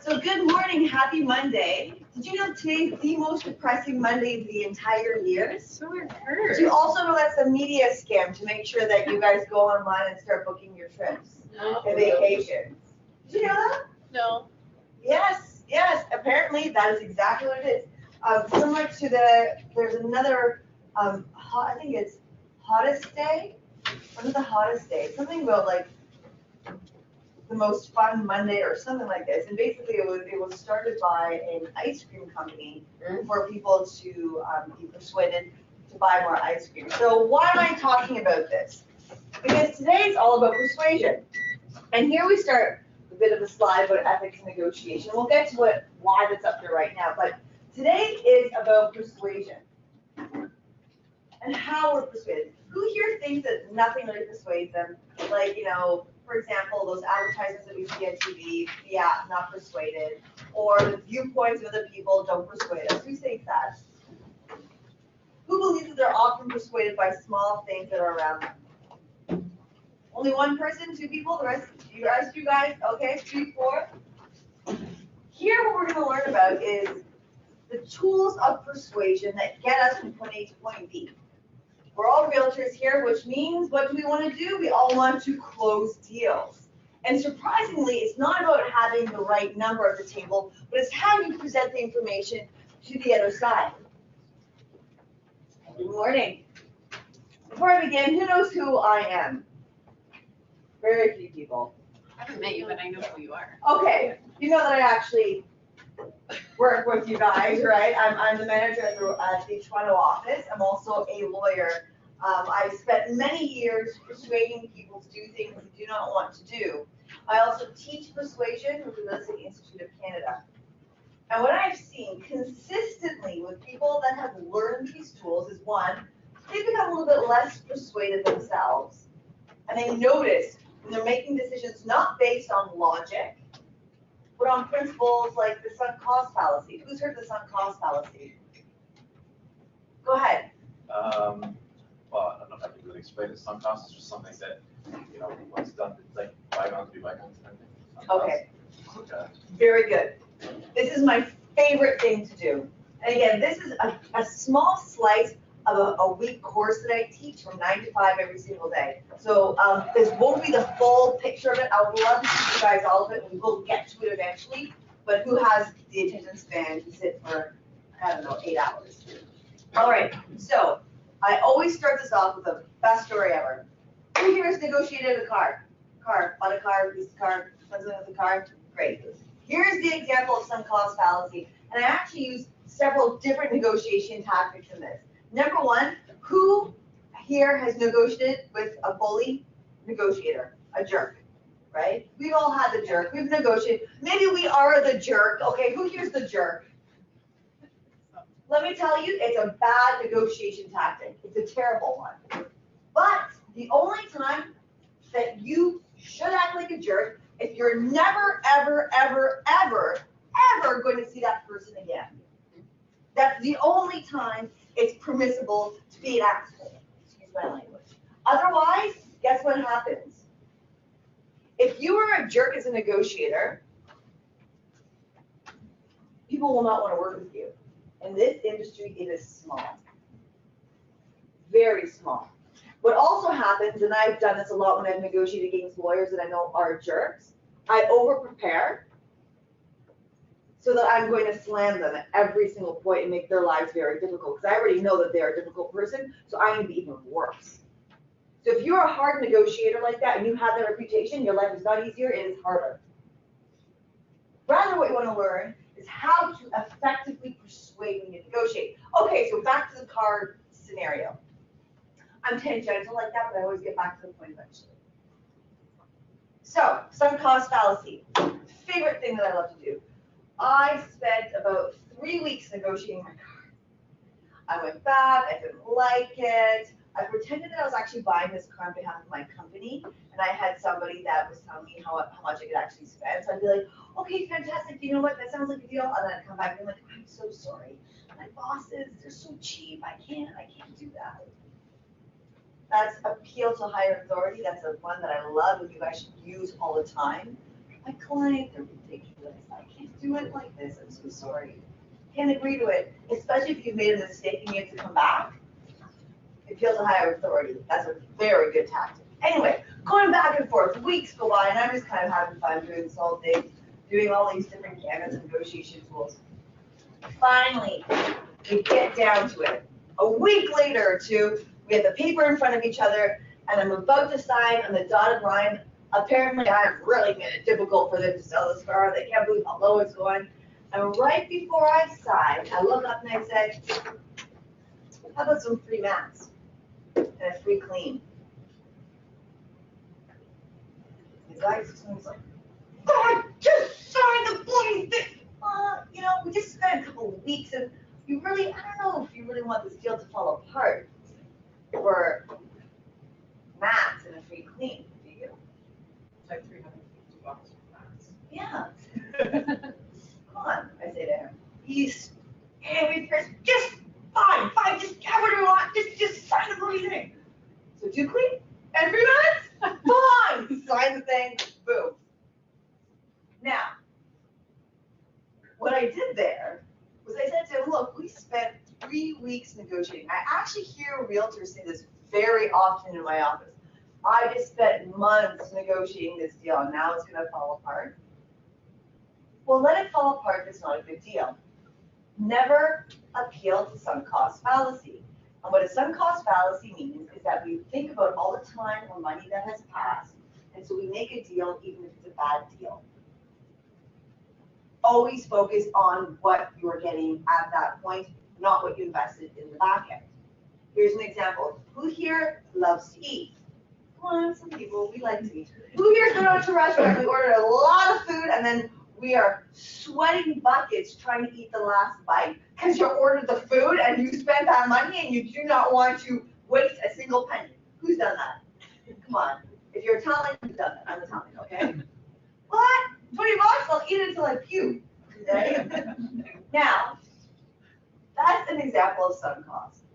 So good morning, happy Monday. Did you know today's the most depressing Monday of the entire year? So I've heard. Do you also know that's a media scam to make sure that you guys go online and start booking your trips and vacations? Did you know that? No. Yes, apparently that is exactly what it is. Similar to there's another, I think it's hottest day. What is the hottest day? Something about like the most fun Monday or something like this. And basically it was started by an ice cream company for people to be persuaded to buy more ice cream. So why am I talking about this? Because today it's all about persuasion. And here we start a bit of a slide about ethics and negotiation. We'll get to why that's up there right now. But today is about persuasion and how we're persuaded. Who here thinks that nothing really persuades them? Like, for example, those advertisements that we see on TV, yeah, not persuaded, or the viewpoints of other people don't persuade us. Who thinks that? Who believes that they're often persuaded by small things that are around them? Only one person, two people, the rest you guys, okay, 3, 4. Here what we're going to learn about is the tools of persuasion that get us from point A to point B. We're all realtors here, which means what do we want to do? We all want to close deals. And surprisingly, it's not about having the right number at the table, but it's how you present the information to the other side. Good morning. Before I begin, who knows who I am? Very few people. I haven't met you, but I know who you are. Okay, you know that I actually work with you guys, right? I'm the manager at the Toronto office. I'm also a lawyer. I've spent many years persuading people to do things they do not want to do. I also teach persuasion with the Real Estate Institute of Canada. And what I've seen consistently with people that have learned these tools is one, they become a little bit less persuaded themselves. And they notice when they're making decisions not based on logic, but on principles like the sunk cost fallacy. Who's heard the sunk cost fallacy? Go ahead. Well, I don't know if I can really explain it. Sunk cost is just something that, what's done, it's like bygones be bygones kind of thing. Okay. Okay. Very good. This is my favorite thing to do. And again, this is a small slice of a week course that I teach from 9 to 5 every single day. So this won't be the full picture of it. I would love to teach you guys all of it, and we'll get to it eventually. But who has the attention span to sit for, 8 hours? All right, so I always start this off with the best story ever. Who here has negotiated a car? Bought a car, leased a car, done something with a car? Great. Here's the example of sunk cost fallacy. And I actually use several different negotiation tactics in this. Number one, who here has negotiated with a bully negotiator, a jerk, right? We've all had the jerk. We've negotiated. Maybe we are the jerk. Okay, who here's the jerk? Let me tell you, it's a bad negotiation tactic. It's a terrible one. But the only time that you should act like a jerk if you're never, ever, ever, ever, ever going to see that person again. That's the only time it's permissible to be an asshole. Excuse my language. Otherwise, guess what happens? If you are a jerk as a negotiator, people will not want to work with you. And this industry, it is small. Very small. What also happens, and I've done this a lot when I've negotiated against lawyers that I know are jerks, I over-prepare so that I'm going to slam them at every single point and make their lives very difficult, because I already know that they're a difficult person, so I'm going to be even worse. So if you're a hard negotiator like that and you have that reputation, your life is not easier, it is harder. Rather, what you want to learn is how to effectively persuade when you negotiate. Okay, so back to the car scenario. I'm tangential like that, but I always get back to the point eventually. So, sunk cost fallacy. Favorite thing that I love to do. I spent about 3 weeks negotiating my car. I went back, I didn't like it. I pretended that I was actually buying this car on behalf of my company, and I had somebody that was telling me how much I could actually spend. So I'd be like, okay, fantastic, you know what, that sounds like a deal. And then I'd come back and be like, I'm so sorry. My bosses, they're so cheap, I can't do that. That's appeal to higher authority. That's one that I love and you guys should use all the time. my client, they're ridiculous. I can't do it like this. I'm so sorry. Can't agree to it, especially if you've made a mistake and you have to come back. It feels a higher authority. That's a very good tactic. Anyway, going back and forth, weeks go by, and I'm just kind of having fun doing this whole thing, doing all these different gamuts and negotiation tools. Finally, we get down to it. A week later or two, we have the paper in front of each other, and I'm about to sign on the dotted line. Apparently, I've really made it difficult for them to sell this car. They can't believe how low it's going. And right before I sign, I look up and I said, how about some free mats and a free clean? The guy was like, God, just sign the bloody thing. We just spent a couple of weeks and you really, I don't know if you really want this deal to fall apart for mats and a free clean, do you? It's like $350 for mats. Yeah. Come on, I say to him. He's every person, just fine, just get whatever you want, just sign the bloody thing. So do clean and free mats? Fine, sign the thing, boom. Now, what I did there was I said to him, look, we spent 3 weeks negotiating. I actually hear realtors say this very often in my office. I just spent months negotiating this deal and now it's going to fall apart. Well, let it fall apart if it's not a good deal. Never appeal to sunk cost fallacy. And what a sunk cost fallacy means is that we think about all the time or money that has passed, and so we make a deal even if it's a bad deal. Always focus on what you're getting at that point, not what you invested in the back end. Here's an example. Who here loves to eat? Come on, some people, we like to eat. Who here's been out to a restaurant, we ordered a lot of food, and then we are sweating buckets trying to eat the last bite because you ordered the food and you spent that money and you do not want to waste a single penny. Who's done that? Come on. If you're Italian, you've done that. I'm Italian, okay? What? $20? I'll eat it until I puke. Okay? Now, that's an example of sunk cost.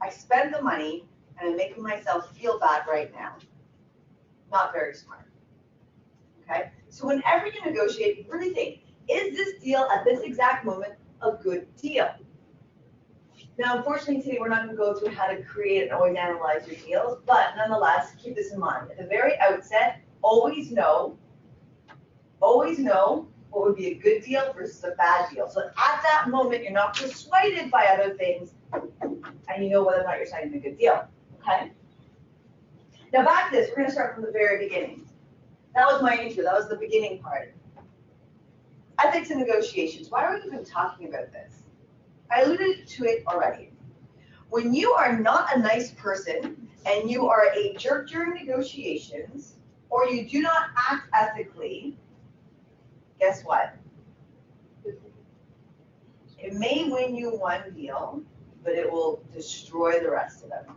I spent the money and I'm making myself feel bad right now. Not very smart. Okay? So whenever you negotiate, you really think, is this deal at this exact moment a good deal? Now, unfortunately, today we're not going to go through how to create and always analyze your deals, but nonetheless, keep this in mind. At the very outset, always know what would be a good deal versus a bad deal. So at that moment, you're not persuaded by other things, and you know whether or not you're signing a good deal. Okay? Now back to this, we're going to start from the very beginning. That was my intro, that was the beginning part. Ethics and negotiations, why are we even talking about this? I alluded to it already. When you are not a nice person and you are a jerk during negotiations, or you do not act ethically, guess what? It may win you one deal, but it will destroy the rest of them.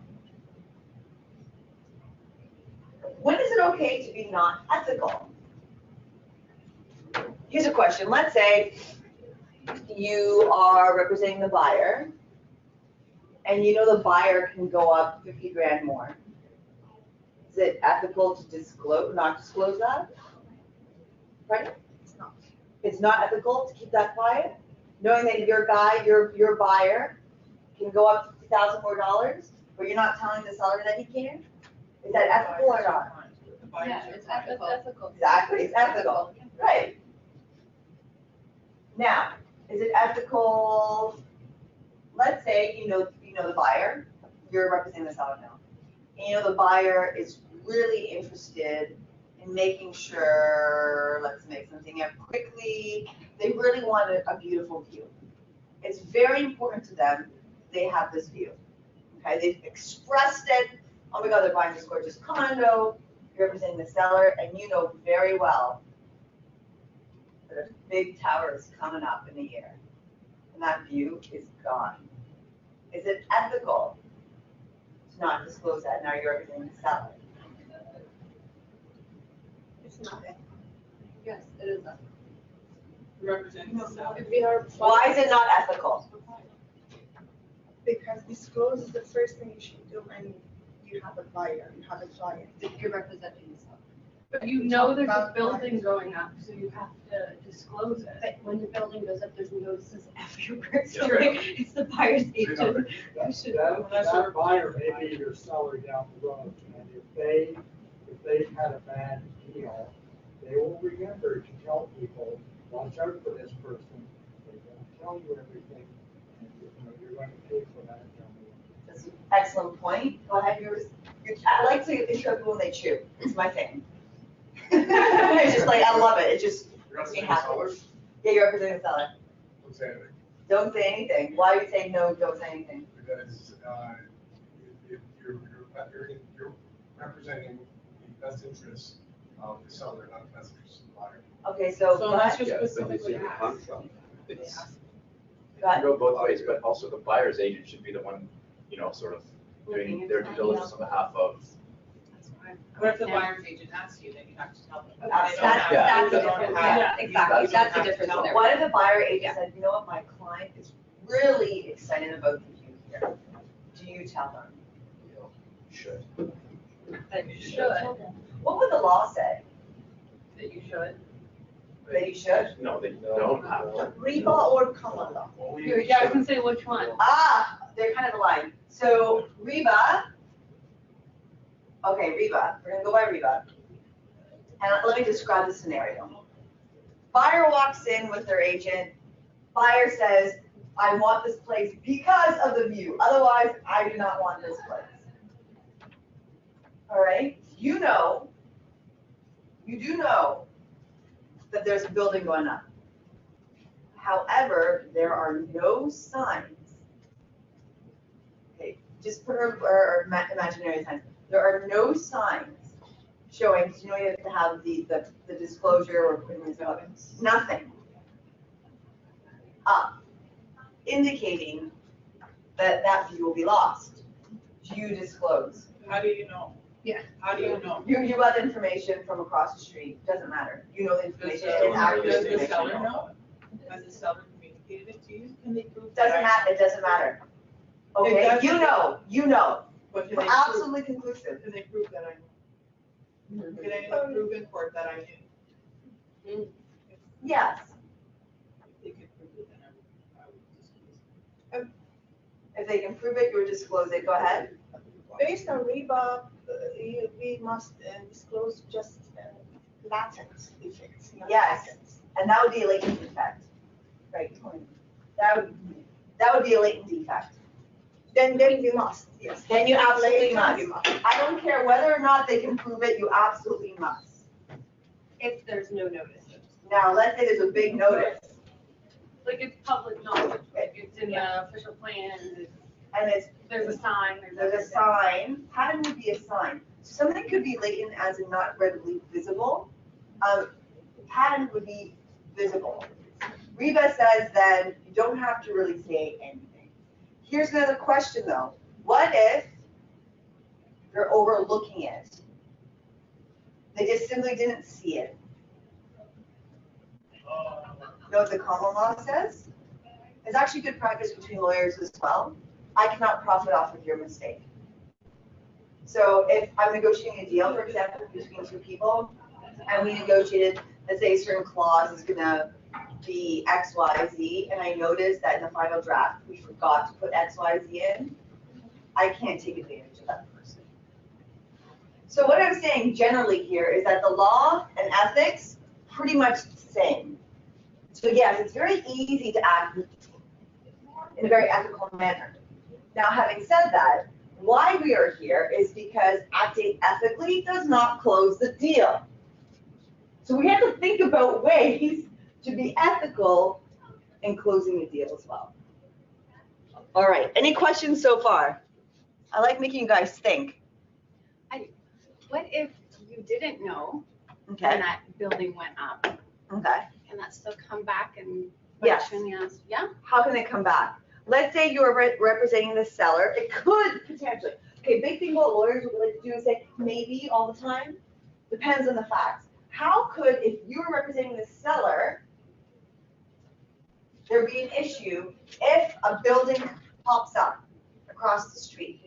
When is it okay to be not ethical? Here's a question. Let's say you are representing the buyer, and you know the buyer can go up 50 grand more. Is it ethical to not disclose that? Right? It's not. It's not ethical to keep that quiet, knowing that your buyer can go up $50,000 more, but you're not telling the seller that he can? Is that ethical or not? Yeah, it's ethical. Exactly, it's ethical. Right. Now, is it ethical? Let's say you know the buyer, you're representing the seller now. And you know the buyer is really interested in making sure, let's make something up quickly, they really want a beautiful view. It's very important to them they have this view. Okay, they've expressed it. Oh my God, they're buying this gorgeous condo. You're representing the seller, and you know very well that a big tower is coming up in the air, and that view is gone. Is it ethical to not disclose that? Now you're representing the seller. It's not ethical. Yes, it is ethical. Representing the seller. If we are. Why is it not ethical? Because disclose is the first thing you should do when you have a buyer, you have a client. If you're representing the seller. But you know there's a building going up, so you have to disclose it. But when the building goes up, there's notices everywhere, so it's the buyer's agent. You should know. That buyer may be your seller down the road, and if they've had a bad deal, they will remember to tell people, watch out for this person, they won't tell you everything, and you're going to pay for that down the road. That's an excellent point. Go ahead, I like to intro people when they chew. It's my thing. It's just like, I love it. It just makes me happy. Yeah, you're representing the seller. Don't say anything. Don't say anything. Why are you saying no, don't say anything? Because, if you're representing the best interests of the seller, not the best interests of the buyer. Okay, so, So go unless ahead. you're specifically asked. It's, Go ahead. you go both ways, but also the buyer's agent should be the one, sort of doing their due diligence on behalf of. That's fine. What if the buyer's agent asks you, then you have to tell them. That's- They don't have- that's they a don't different- have- yeah, exactly. That's a different scenario. What if the buyer agent said, you know what, my client is really excited about the view here? Do you tell them? Should. That you should, What would the law say? that you should. That you should? No, they don't have to. Reba or common law? Yeah, I was gonna say which one. Ah, they're kind of aligned. So Reba, okay, Reba, we're gonna go by Reba. And let me describe the scenario. Buyer walks in with their agent. Buyer says, I want this place because of the view. Otherwise, I do not want this place. All right, you do know that there's a building going up. However, there are no signs. Okay, just put or imaginary signs. There are no signs showing, you know, you have to have the disclosure or putting this up. Nothing. Indicating that view will be lost. Do you disclose? How do you know? Yeah. How do you know? You got the information from across the street, doesn't matter. You know the information, it's accurate Does the information. seller know? Has the seller communicated it to you? Can they prove? Doesn't matter, it doesn't matter. Okay, doesn't- you know, But can they prove, absolutely conclusive. can they prove that I know? Can anyone prove in court that I knew? Yes, If they could prove it, then I would disclose. if they can prove it, you would disclose it, go ahead. Based on REBA, we must disclose just latent defects, not Yes. latent. And that would be a latent defect. Right, that would be a latent defect. Then we must, yes. Then you absolutely Latent, we must. I don't care whether or not they can prove it, you absolutely must. If there's no notices. Now, let's say there's a big notice, Like it's public knowledge, like it's in the official plans, and there's a sign, there's a sign, pattern would be a sign. Something could be latent as in not readily visible. Pattern would be visible. Reba says then you don't have to really say anything. Here's another question though. What if they're overlooking it? They just simply didn't see it. You know what the common law says? It's actually good practice between lawyers as well. I cannot profit off of your mistake. So if I'm negotiating a deal, for example, between two people, and we negotiated, let's say a certain clause is gonna be X, Y, Z, and I noticed that in the final draft, we forgot to put X, Y, Z in, I can't take advantage of that person. So what I'm saying generally here is that the law and ethics, pretty much the same. So yes, it's very easy to act in a very ethical manner. Now, having said that, why we are here is because acting ethically does not close the deal. So we have to think about ways to be ethical in closing the deal as well. All right, any questions so far? I like making you guys think. What if you didn't know Okay, when that building went up? okay. Can that still come back and Yes. question the answer? Yeah? How can it come back? Let's say you're representing the seller. It could potentially. Okay, big thing about lawyers, what we like to do is say maybe all the time. Depends on the facts. How could, if you were representing the seller, there be an issue if a building pops up across the street?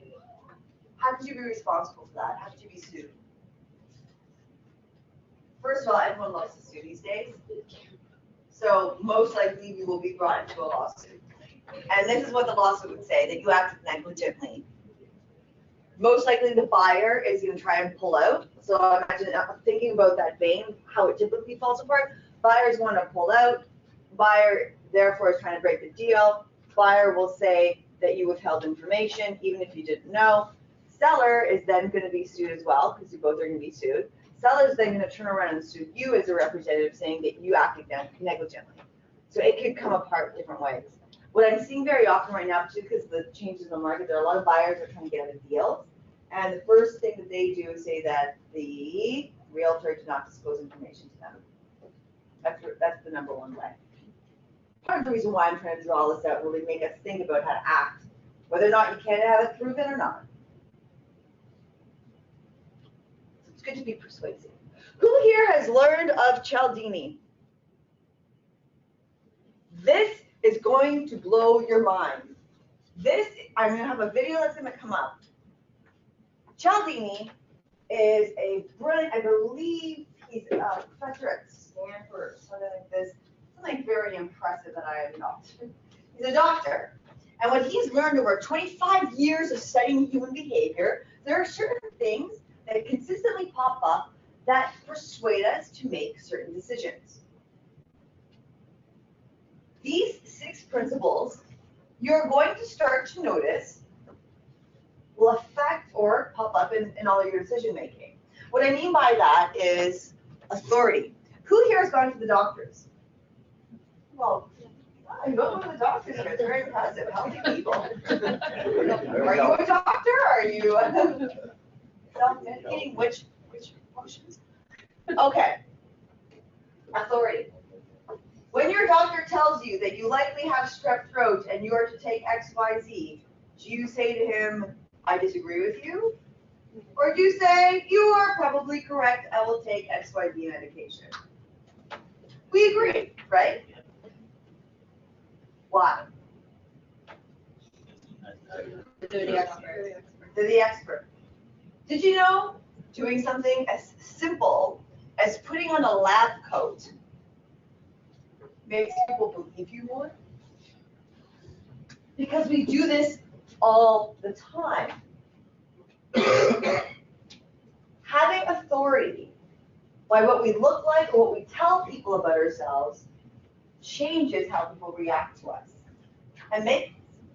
How could you be responsible for that? How could you be sued? first of all, everyone loves to sue these days. So most likely you will be brought into a lawsuit. And this is what the lawsuit would say, that you acted negligently. Most likely the buyer is going to try and pull out. So imagine thinking about that vein, how it typically falls apart. Buyers want to pull out. Buyer therefore is trying to break the deal. Buyer will say that you withheld information, even if you didn't know. Seller is then going to be sued as well, because you both are going to be sued. Seller is then going to turn around and sue you as a representative, saying that you acted negligently. So it could come apart different ways. What I'm seeing very often right now, too, because of the changes in the market, there are a lot of buyers that are trying to get out of deals. And the first thing that they do is say that the realtor did not disclose information to them. That's the number one way. Part of the reason why I'm trying to draw this out, really make us think about how to act, whether or not you can have it proven or not. It's good to be persuasive. Who here has learned of Cialdini? This is going to blow your mind. I'm going to have a video that's going to come up. Cialdini is a brilliant, I believe he's a professor at Stanford, something like this. Something very impressive that I am not. He's a doctor. And what he's learned over 25 years of studying human behavior, there are certain things that consistently pop up that persuade us to make certain decisions. These 6 principles you're going to start to notice will affect or pop up in all of your decision making. What I mean by that is authority. Who here has gone to the doctors? Well, you go to the doctors here. It's very impressive. Healthy people. Are you a doctor? Are you self-medicating? Which functions? Okay. Authority. When your doctor tells you that you likely have strep throat and you are to take X, Y, Z, do you say to him, I disagree with you? Or do you say, you are probably correct, I will take X, Y, Z medication? We agree, right? Why? To the expert. To the expert. Did you know doing something as simple as putting on a lab coat makes people believe you more? Because we do this all the time. Having authority by what we look like or what we tell people about ourselves changes how people react to us and makes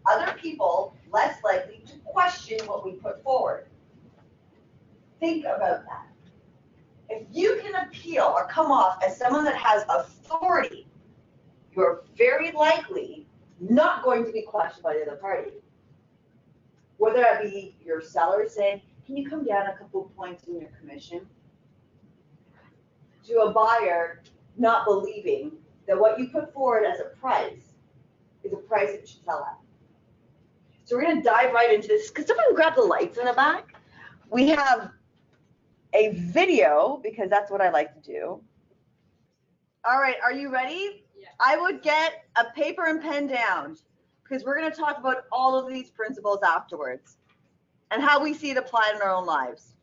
other people less likely to question what we put forward. Think about that. If you can appeal or come off as someone that has authority, you're very likely not going to be questioned by the other party. Whether that be your seller saying, can you come down a couple of points in your commission? To a buyer not believing that what you put forward as a price is a price that you should sell at. So we're going to dive right into this. Could someone grab the lights in the back? We have a video, because that's what I like to do. All right, are you ready? Yeah. I would get a paper and pen down, because we're going to talk about all of these principles afterwards and how we see it applied in our own lives.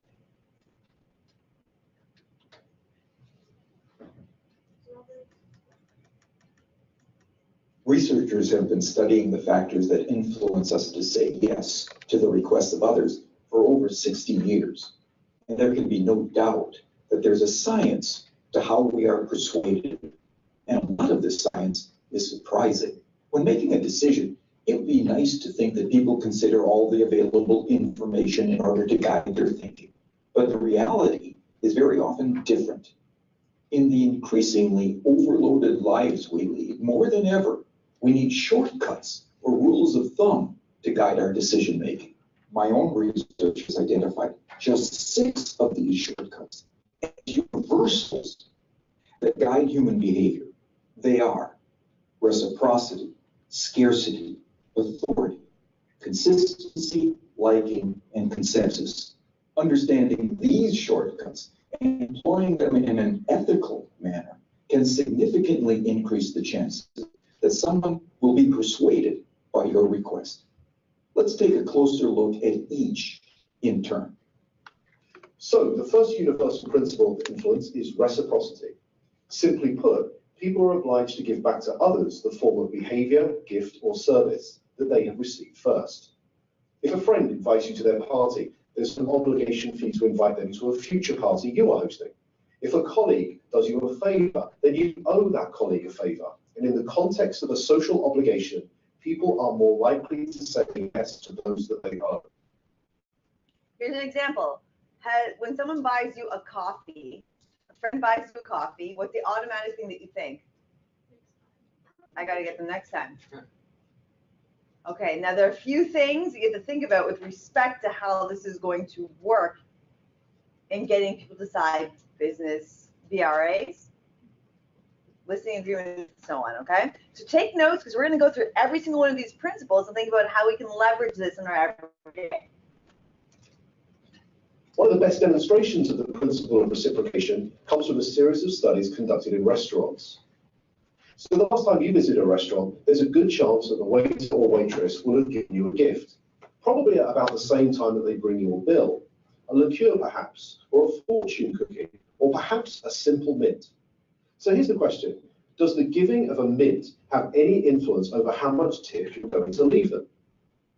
Researchers have been studying the factors that influence us to say yes to the requests of others for over 60 years. And there can be no doubt that there's a science to how we are persuaded. And a lot of this science is surprising. When making a decision, it would be nice to think that people consider all the available information in order to guide their thinking. But the reality is very often different. In the increasingly overloaded lives we lead, more than ever, we need shortcuts or rules of thumb to guide our decision making. My own research has identified just 6 of these shortcuts as universals that guide human behavior. They are reciprocity, scarcity, authority, consistency, liking, and consensus. Understanding these shortcuts and employing them in an ethical manner can significantly increase the chances that someone will be persuaded by your request. Let's take a closer look at each in turn. So the first universal principle of influence is reciprocity. Simply put, people are obliged to give back to others the form of behavior, gift, or service that they have received first. If a friend invites you to their party, there's an obligation for you to invite them to a future party you are hosting. If a colleague does you a favor, then you owe that colleague a favor. And in the context of a social obligation, people are more likely to say yes to those that they owe. Here's an example. When someone buys you a coffee, a friend buys you a coffee, what's the automatic thing that you think? I gotta get them next time. Okay, now there are a few things you have to think about with respect to how this is going to work in getting people to decide business BRAs, listening agreements, and so on, okay? So take notes, because we're gonna go through every single one of these principles and think about how we can leverage this in our everyday. One of the best demonstrations of the principle of reciprocation comes from a series of studies conducted in restaurants. So the last time you visit a restaurant, there's a good chance that the waiter or waitress will have given you a gift, probably at about the same time that they bring you a bill, a liqueur perhaps, or a fortune cookie, or perhaps a simple mint. So here's the question. Does the giving of a mint have any influence over how much tip you're going to leave them?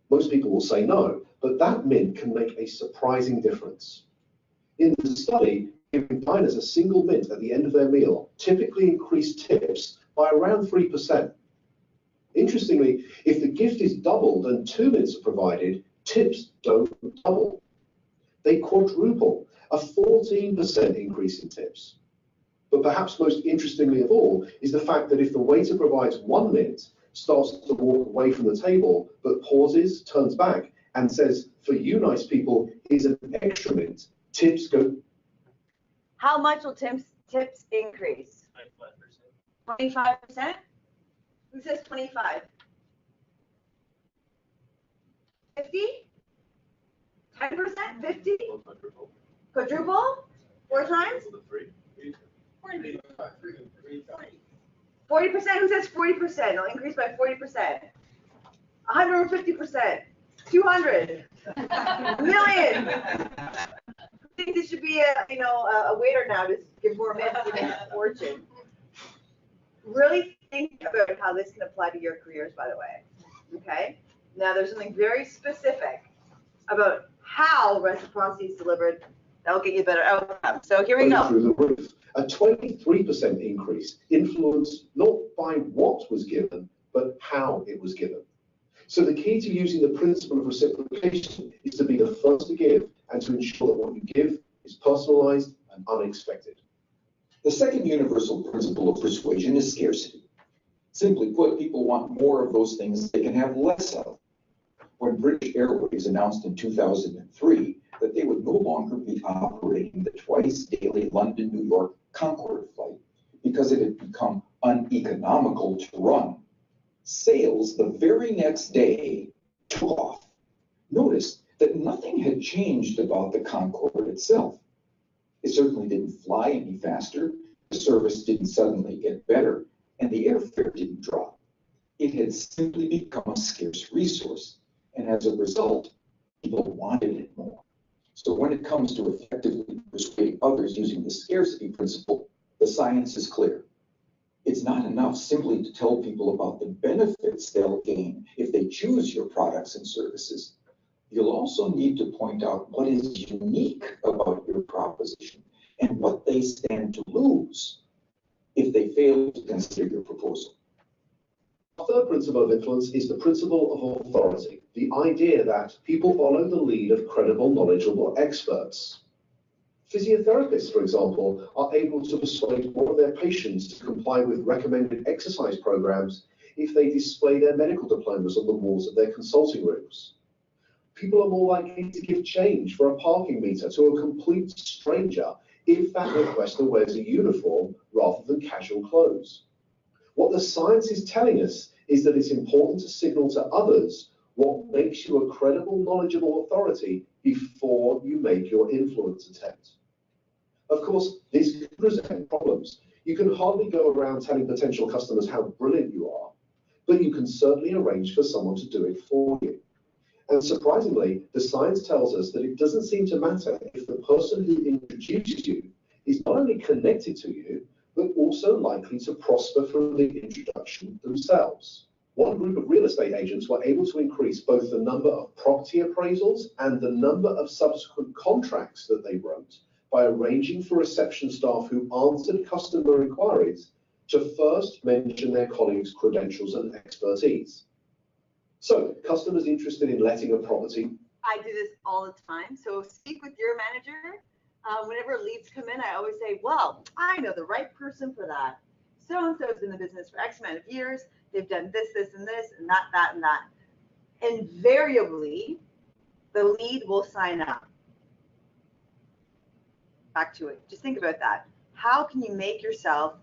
Most people will say no, but that mint can make a surprising difference. In the study, giving diners a single mint at the end of their meal typically increased tips by around 3%. Interestingly, if the gift is doubled and 2 mints are provided, tips don't double. They quadruple, a 14% increase in tips. But perhaps most interestingly of all is the fact that if the waiter provides 1 mint, starts to walk away from the table, but pauses, turns back, and says, for you nice people, here's an extra mint, tips go. How much will tips increase? 25%? Who says 25? 50? 10%? 50? Quadruple? 4 times? 40%? Who says 40%? It'll increase by 40%. 150%. 200. Million. I think this should be a waiter now to give more minutes to make a fortune. Really think about how this can apply to your careers, by the way. Okay? Now there's something very specific about how reciprocity is delivered that will get you better outcomes. So here we go. Through the roof. A 23% increase influenced not by what was given, but how it was given. So the key to using the principle of reciprocation is to be the first to give and to ensure that what you give is personalized and unexpected. The second universal principle of persuasion is scarcity. Simply put, people want more of those things they can have less of. When British Airways announced in 2003 that they would no longer be operating the twice daily London-New York Concorde flight because it had become uneconomical to run, sales the very next day took off. Notice that nothing had changed about the Concorde itself. It certainly didn't fly any faster, the service didn't suddenly get better, and the airfare didn't drop. It had simply become a scarce resource, and as a result, people wanted it more. So when it comes to effectively persuading others using the scarcity principle, the science is clear. It's not enough simply to tell people about the benefits they'll gain if they choose your products and services. You'll also need to point out what is unique about your proposition and what they stand to lose if they fail to consider your proposal. The third principle of influence is the principle of authority, the idea that people follow the lead of credible, knowledgeable experts. Physiotherapists, for example, are able to persuade more of their patients to comply with recommended exercise programs if they display their medical diplomas on the walls of their consulting rooms. People are more likely to give change for a parking meter to a complete stranger if that requester wears a uniform rather than casual clothes. What the science is telling us is that it's important to signal to others what makes you a credible, knowledgeable authority before you make your influence attempt. Of course, this can present problems. You can hardly go around telling potential customers how brilliant you are, but you can certainly arrange for someone to do it for you. And surprisingly, the science tells us that it doesn't seem to matter if the person who introduces you is not only connected to you, but also likely to prosper from the introduction themselves. One group of real estate agents were able to increase both the number of property appraisals and the number of subsequent contracts that they wrote by arranging for reception staff who answered customer inquiries to first mention their colleagues' credentials and expertise. So, customers interested in letting a property. I do this all the time. So speak with your manager. Whenever leads come in, I always say, well, I know the right person for that. So-and-so has been in the business for X amount of years. They've done this, this, and this, and that, and that. Invariably, the lead will sign up. Back to it. Just think about that. How can you make yourself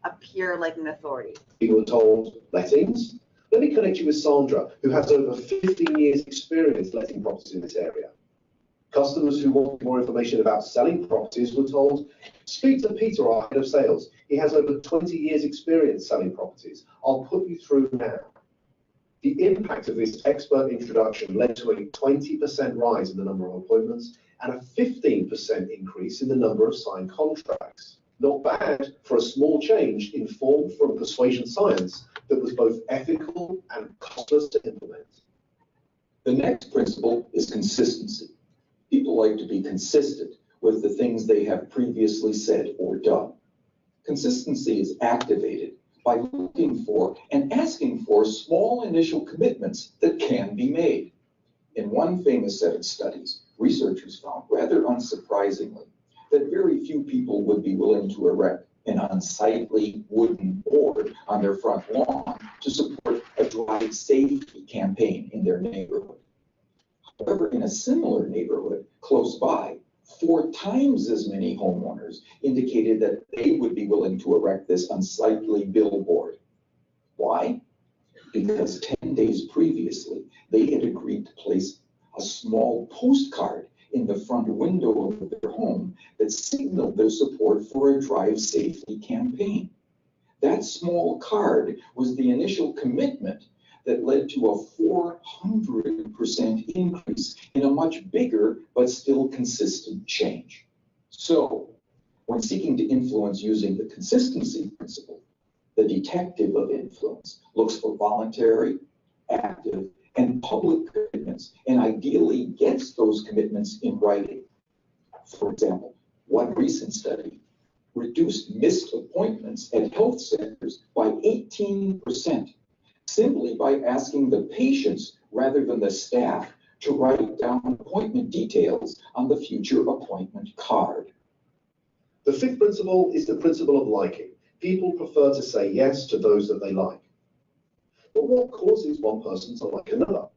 appear like an authority? You were told lettings. Let me connect you with Sandra, who has over 15 years experience letting properties in this area. Customers who wanted more information about selling properties were told, speak to Peter, our head of sales. He has over 20 years experience selling properties. I'll put you through now. The impact of this expert introduction led to a 20% rise in the number of appointments and a 15% increase in the number of signed contracts. Not bad for a small change informed from persuasion science that was both ethical and costless to implement. The next principle is consistency. People like to be consistent with the things they have previously said or done. Consistency is activated by looking for and asking for small initial commitments that can be made. In one famous set of studies, researchers found, rather unsurprisingly, that very few people would be willing to erect an unsightly wooden board on their front lawn to support a drive safety campaign in their neighborhood. However, in a similar neighborhood close by, 4 times as many homeowners indicated that they would be willing to erect this unsightly billboard. Why? Because 10 days previously, they had agreed to place a small postcard in the front window of their home that signaled their support for a drive safety campaign. That small card was the initial commitment that led to a 400% increase in a much bigger but still consistent change. So, when seeking to influence using the consistency principle, the detective of influence looks for voluntary, active, and public commitments, and ideally gets those commitments in writing. For example, one recent study reduced missed appointments at health centers by 18%, simply by asking the patients rather than the staff to write down appointment details on the future appointment card. The 5th principle is the principle of liking. People prefer to say yes to those that they like. But what causes one person to like another?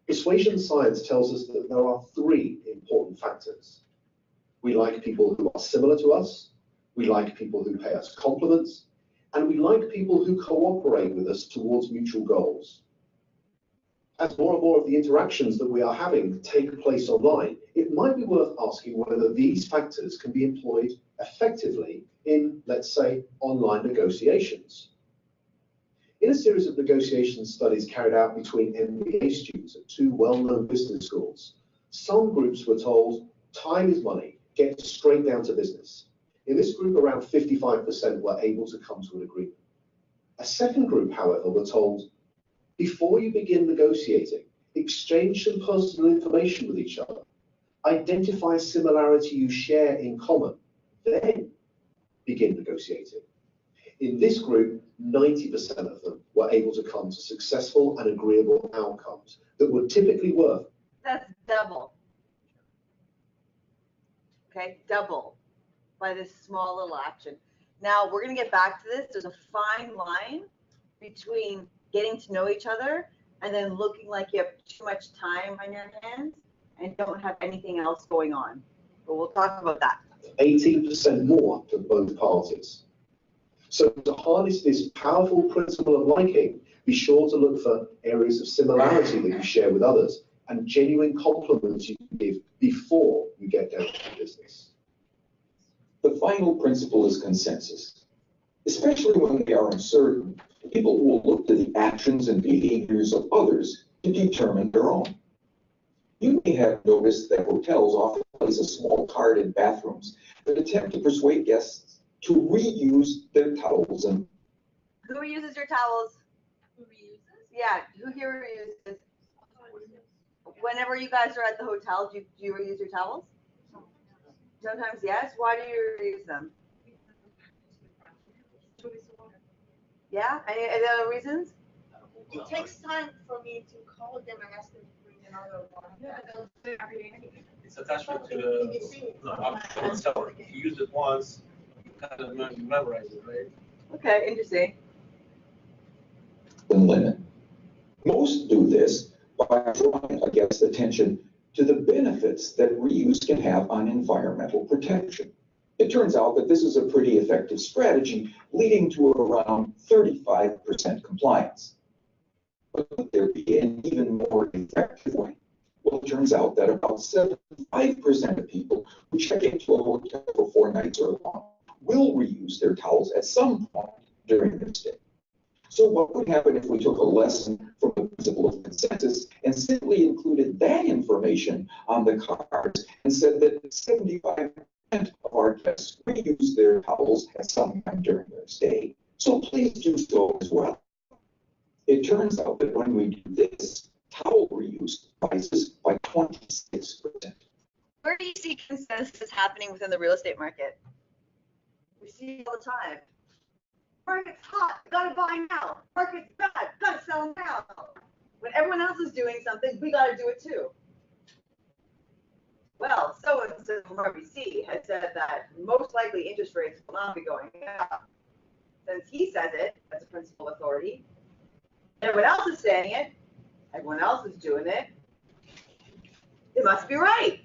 Persuasion science tells us that there are 3 important factors. We like people who are similar to us, we like people who pay us compliments, and we like people who cooperate with us towards mutual goals. As more and more of the interactions that we are having take place online, it might be worth asking whether these factors can be employed effectively in, let's say, online negotiations. In a series of negotiation studies carried out between MBA students at 2 well-known business schools, some groups were told, time is money, get straight down to business. In this group, around 55% were able to come to an agreement. A second group, however, were told, before you begin negotiating, exchange some personal information with each other. Identify a similarity you share in common, then begin negotiating. In this group, 90% of them were able to come to successful and agreeable outcomes that were typically worth. That's double. Okay, double by this small little action. Now, we're going to get back to this. There's a fine line between getting to know each other and then looking like you have too much time on your hands and don't have anything else going on. But we'll talk about that. 18% more to both parties. So to harness this powerful principle of liking, be sure to look for areas of similarity that you share with others and genuine compliments you can give before you get down to business. The final principle is consensus. Especially when they are uncertain, people will look to the actions and behaviors of others to determine their own. You may have noticed that hotels often place a small card in bathrooms that attempt to persuade guests to reuse their towels and. Who reuses your towels? Who reuses? Yeah, who here reuses? Whenever you guys are at the hotel, do you reuse your towels? Sometimes yes. Why do you reuse them? Yeah, any other reasons? It takes time for me to call them and ask them to bring another one. It's attachment to the seller. If you use it once, you kind of memorize it, right? Okay, interesting. And linen. Most do this by drawing against attention to the benefits that reuse can have on environmental protection. It turns out that this is a pretty effective strategy, leading to around 35% compliance. But could there be an even more effective way? Well, it turns out that about 75% of people who check into a hotel for 4 nights or longer will reuse their towels at some point during their stay. So what would happen if we took a lesson from the principle of consensus and simply included that information on the cards and said that 75% of our guests reuse their towels at some time during their stay? So please do so as well. It turns out that when we do this, towel reuse rises by 26%. Where do you see consensus happening within the real estate market? We see it all the time. Market's hot, gotta buy now. Market's bad, gotta sell now. When everyone else is doing something, we gotta do it too. Well, so-and-so from RBC has said that most likely interest rates will not be going up. Since he says it as a principal authority, everyone else is saying it, everyone else is doing it, it must be right.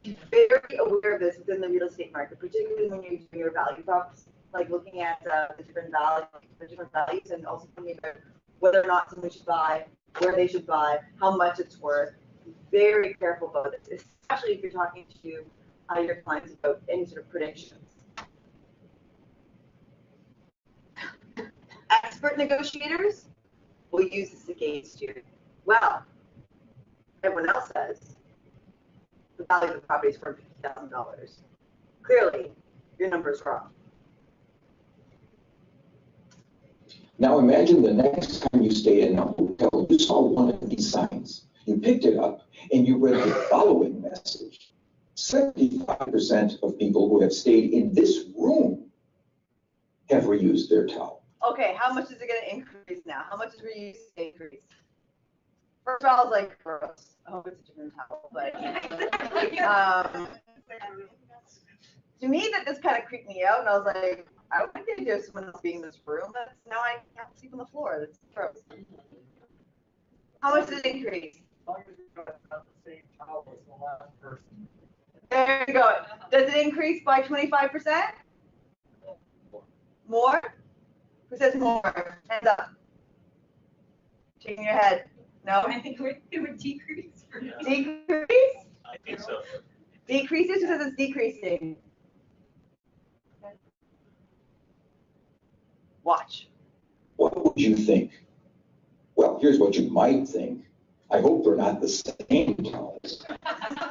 Be very aware of this within the real estate market, particularly when you're doing your value props, like looking at the different values, and also thinking about whether or not someone should buy, where they should buy, how much it's worth. Be very careful about this, especially if you're talking to your clients about any sort of predictions. Expert negotiators will use this against you. Well, everyone else says the value of the property is $450,000. Clearly, your number is wrong. Now imagine the next time you stay in a hotel, you saw one of these signs. You picked it up and you read the following message. 75% of people who have stayed in this room have reused their towel. Okay, how much is it going to increase now? How much is reuse increase? First of all, I was like, gross. I hope it's a different towel, but to me, that just kind of creeped me out, and I was like, I don't think there's someone else being in this room. That's now I can't sleep on the floor. That's gross. How much did it increase? There you go. Does it increase by 25%? More? Who says more? Hands up. Shaking your head. No? I think it would decrease for me. Decrease? I think so. Decreases because it's decreasing. Watch. What would you think? Well, here's what you might think. I hope they're not the same towels.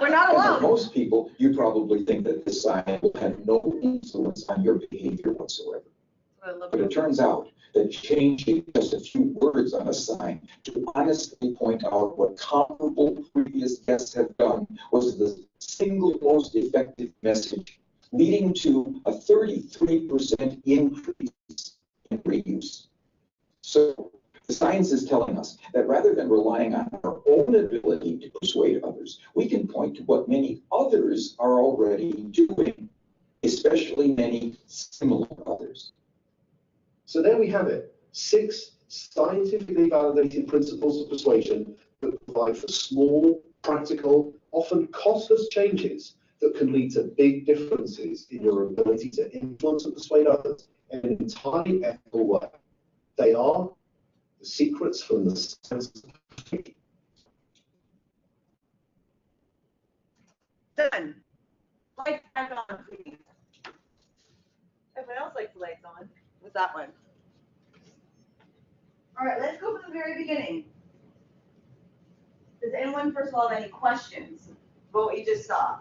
We're not And for alone. most people, you probably think that this sign will have no influence on your behavior whatsoever. But it turns out that changing just a few words on a sign to honestly point out what comparable previous guests have done was the single most effective message, leading to a 33% increase in reuse. So the science is telling us that rather than relying on our own ability to persuade others, we can point to what many others are already doing, especially many similar others. So there we have it, 6 scientifically validated principles of persuasion that provide for small, practical, often costless changes that can lead to big differences in your ability to influence and persuade others in an entirely ethical way. They are the secrets from the science of persuasion. Done. Lights back on, please. Everyone else likes the lights on. What's that one? All right, let's go from the very beginning. Does anyone, first of all, have any questions about what you just saw?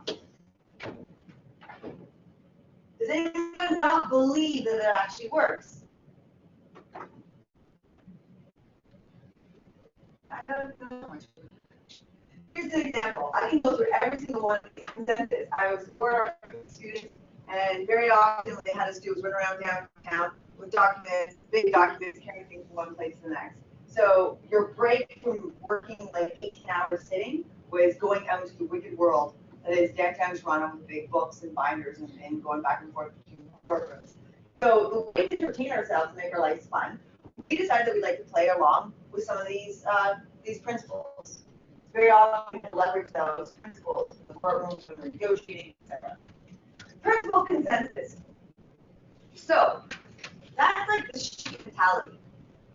Does anyone not believe that it actually works? I don't know. Here's an example. I can go through every single one of these consensus. I was for students, and very often what they had us do was run around downtown with documents, big documents, carrying things from one place to the next. So your break from working like 18 hours sitting was going out into the wicked world that is downtown Toronto with big books and binders and going back and forth between courtrooms. So the way to entertain ourselves and make our lives fun, we decided that we'd like to play along with some of these principles. Very often we can leverage those principles in the courtrooms when we're negotiating, etc. Principle consensus. So that's like the sheep mentality,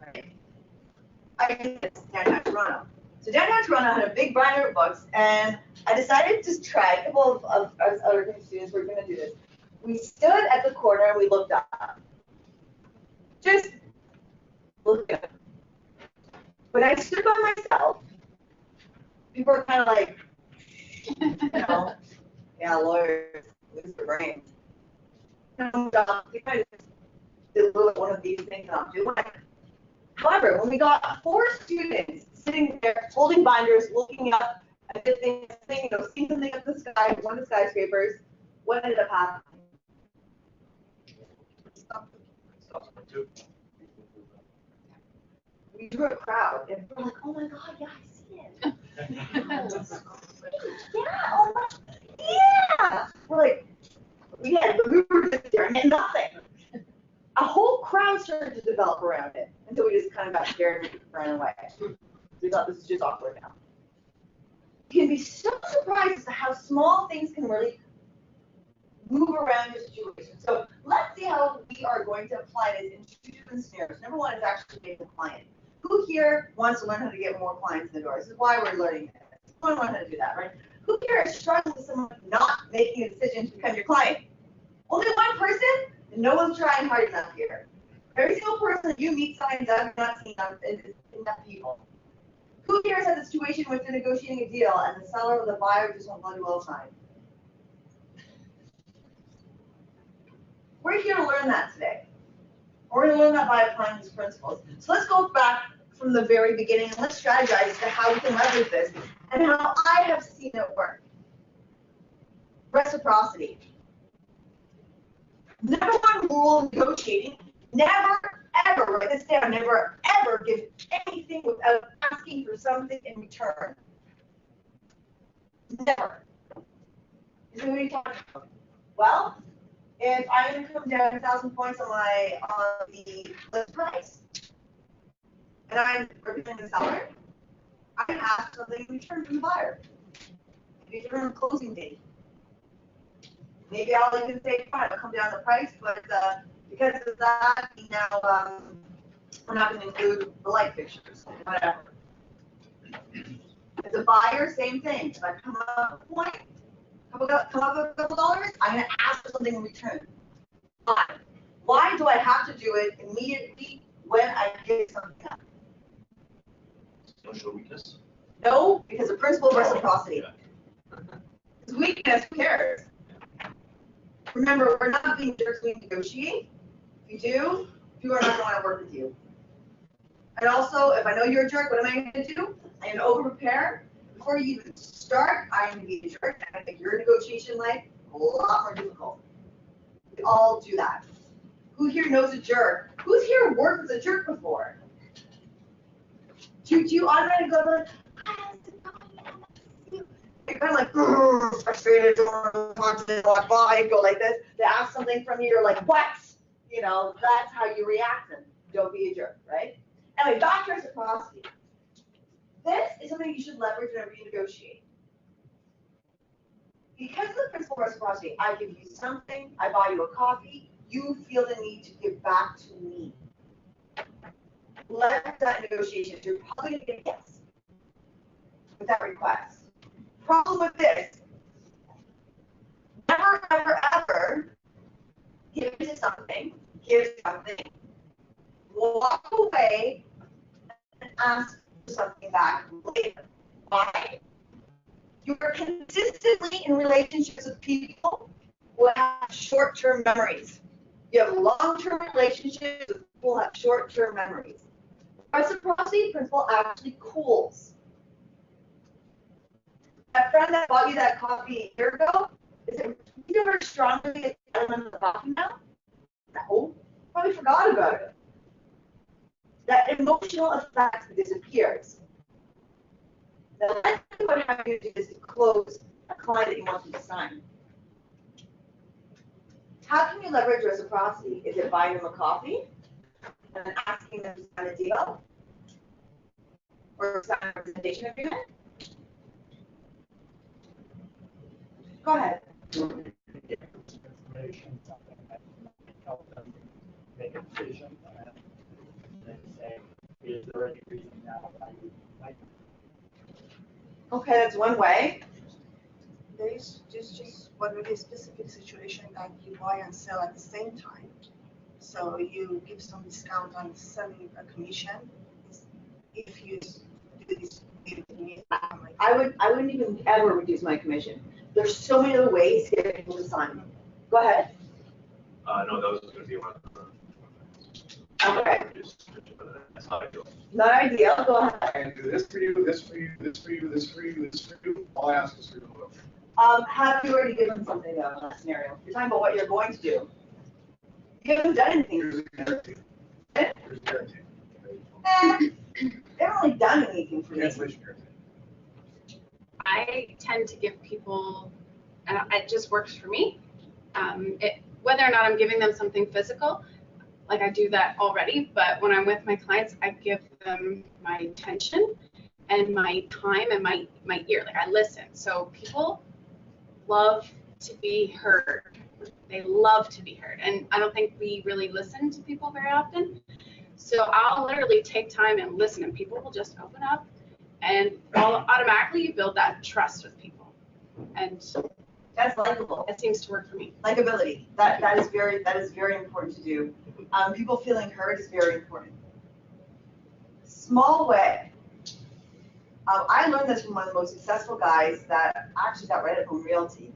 right? I think it's downtown Toronto. So downtown Toronto had a big binder of books, and I decided to try a couple of other students were going to do this. We stood at the corner and we looked up. Just looked up. When I stood by myself, people were kind of like, you know, yeah, lawyers lose their brains. And they kind of did a little one of these things and I'm doing it. However, when we got 4 students sitting there holding binders, looking up at the thing, you know, seeing something up the sky, one of the skyscrapers, what ended up happening? We drew a crowd, and we're like, oh my god, yeah, I see it. Yeah, oh my, yeah. We're like, we were just there and nothing. A whole crowd started to develop around it until we just kind of got scared and ran away. We thought this is just awkward now. You can be so surprised as to how small things can really move around your situation. So let's see how we are going to apply this in 2 different scenarios. Number 1 is actually being a client. Who here wants to learn how to get more clients in the door? This is why we're learning this. We want to learn how to do that, right? Who here is struggling with someone not making a decision to become your client? Only one person? No one's trying hard enough here. Every single person that you meet signs up, not seeing enough people. Who here has had a situation where they're negotiating a deal and the seller or the buyer just won't bloody well sign? We're here to learn that today. We're going to learn that by applying these principles. So let's go back from the very beginning and let's strategize as to how we can leverage this and how I have seen it work. Reciprocity. Number 1 rule in negotiating, never, ever, write this down, never, ever give anything without asking for something in return. Never. So what are you talking about? Well, if I'm going to come down 1,000 points on the list price, and I'm representing the seller, I can ask something in return from the buyer. Maybe during a closing date. Maybe I'll even say, fine, I'll come down the price, but because of that, now we're not going to include the light fixtures, whatever. As a buyer, same thing. If I come up with a point, come up with a couple dollars, I'm going to ask for something in return. Why do I have to do it immediately when I give something up? Social weakness? No, because the principle of reciprocity. Because weakness, who cares? Remember, we're not being jerks when we negotiate. If you do, people are not going to want to work with you. And also, if I know you're a jerk, what am I going to do? I'm going to over-prepare. Before you even start, I'm going to be a jerk. I'm going to make your negotiation life a lot more difficult. We all do that. Who here knows a jerk? Who's here worked with a jerk before? Do you automatically go like, you're kind of like, frustrated, don't want to talk to them, walk by, go like this. They ask something from you, you're like, what? You know, that's how you react to them. Don't be a jerk, right? Anyway, back to reciprocity. This is something you should leverage whenever you negotiate. Because of the principle of reciprocity, I give you something, I buy you a coffee, you feel the need to give back to me. Leverage that negotiation. You're probably going to get a yes with that request. Problem with this, never, ever, ever give something, walk away and ask for something back later. Why? You are consistently in relationships with people who have short-term memories. You have long-term relationships with people who have short-term memories. Reciprocity principle actually cools. That friend that bought you that coffee a year ago, is it really very strongly element of the coffee now? No, probably forgot about it. That emotional effect disappears. The likelihood of having to do is to close a client that you want them to sign. How can you leverage reciprocity? Is it buying them a coffee and then asking them to sign a deal? Or sign a representation agreement? Go ahead. Information, something that might help them make a decision and then say, is there any reason now why you might? Okay, that's one way. There is just one really specific situation that you buy and sell at the same time. So you give some discount on selling a commission if you do this. I wouldn't even ever reduce my commission. There's so many other ways to get people to sign. Go ahead. No, that was gonna be one of the. Okay. That's not ideal. Not ideal. Go ahead. I can do this for you, this for you, this for you, this for you, this for you. All I ask is for your vote. Have you already given something though in that scenario? You're talking about what you're going to do. You haven't done anything. Here's a guarantee. Eh, Here's a guarantee. they haven't really done anything for me. Cancellation guarantee. I tend to give people, and it just works for me. Whether or not I'm giving them something physical, like I do that already, but when I'm with my clients, I give them my attention and my time and my ear. Like I listen. So people love to be heard. They love to be heard. And I don't think we really listen to people very often. So I'll literally take time and listen, and people will just open up, and automatically you build that trust with people. And That's likable. it seems to work for me. Likability. That is very important to do. People feeling heard is very important. Small way. I learned this from one of the most successful guys that actually got right at Home Realty.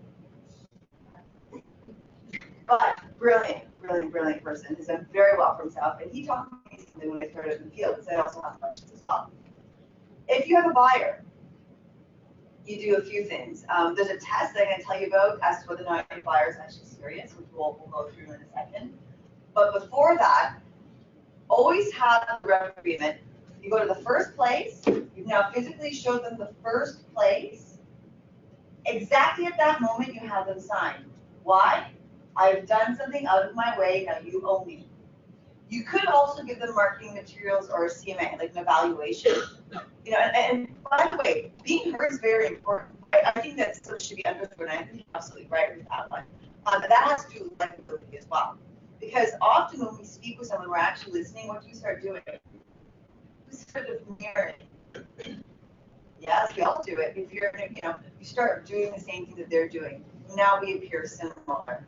But brilliant person. Has done very well for himself. And he taught me something when I started in the field, because I also have questions as well. If you have a buyer, you do a few things. There's a test that I'm going to tell you about as to whether or not your buyer is actually serious, which we'll go through in a second. But before that, always have a rep agreement. You go to the first place. You've now physically showed them the first place. Exactly at that moment, you have them sign. Why? I've done something out of my way. Now you owe me. You could also give them marketing materials or a CMA, like an evaluation. You know, and by the way, being heard is very important. I think that should be understood, and I think you're absolutely right with that one. But that has to do with likability as well. Because often when we speak with someone, we're actually listening. What do we start doing? We sort of mirroring. Yes, we all do it. If you're, you start doing the same thing that they're doing. Now we appear similar.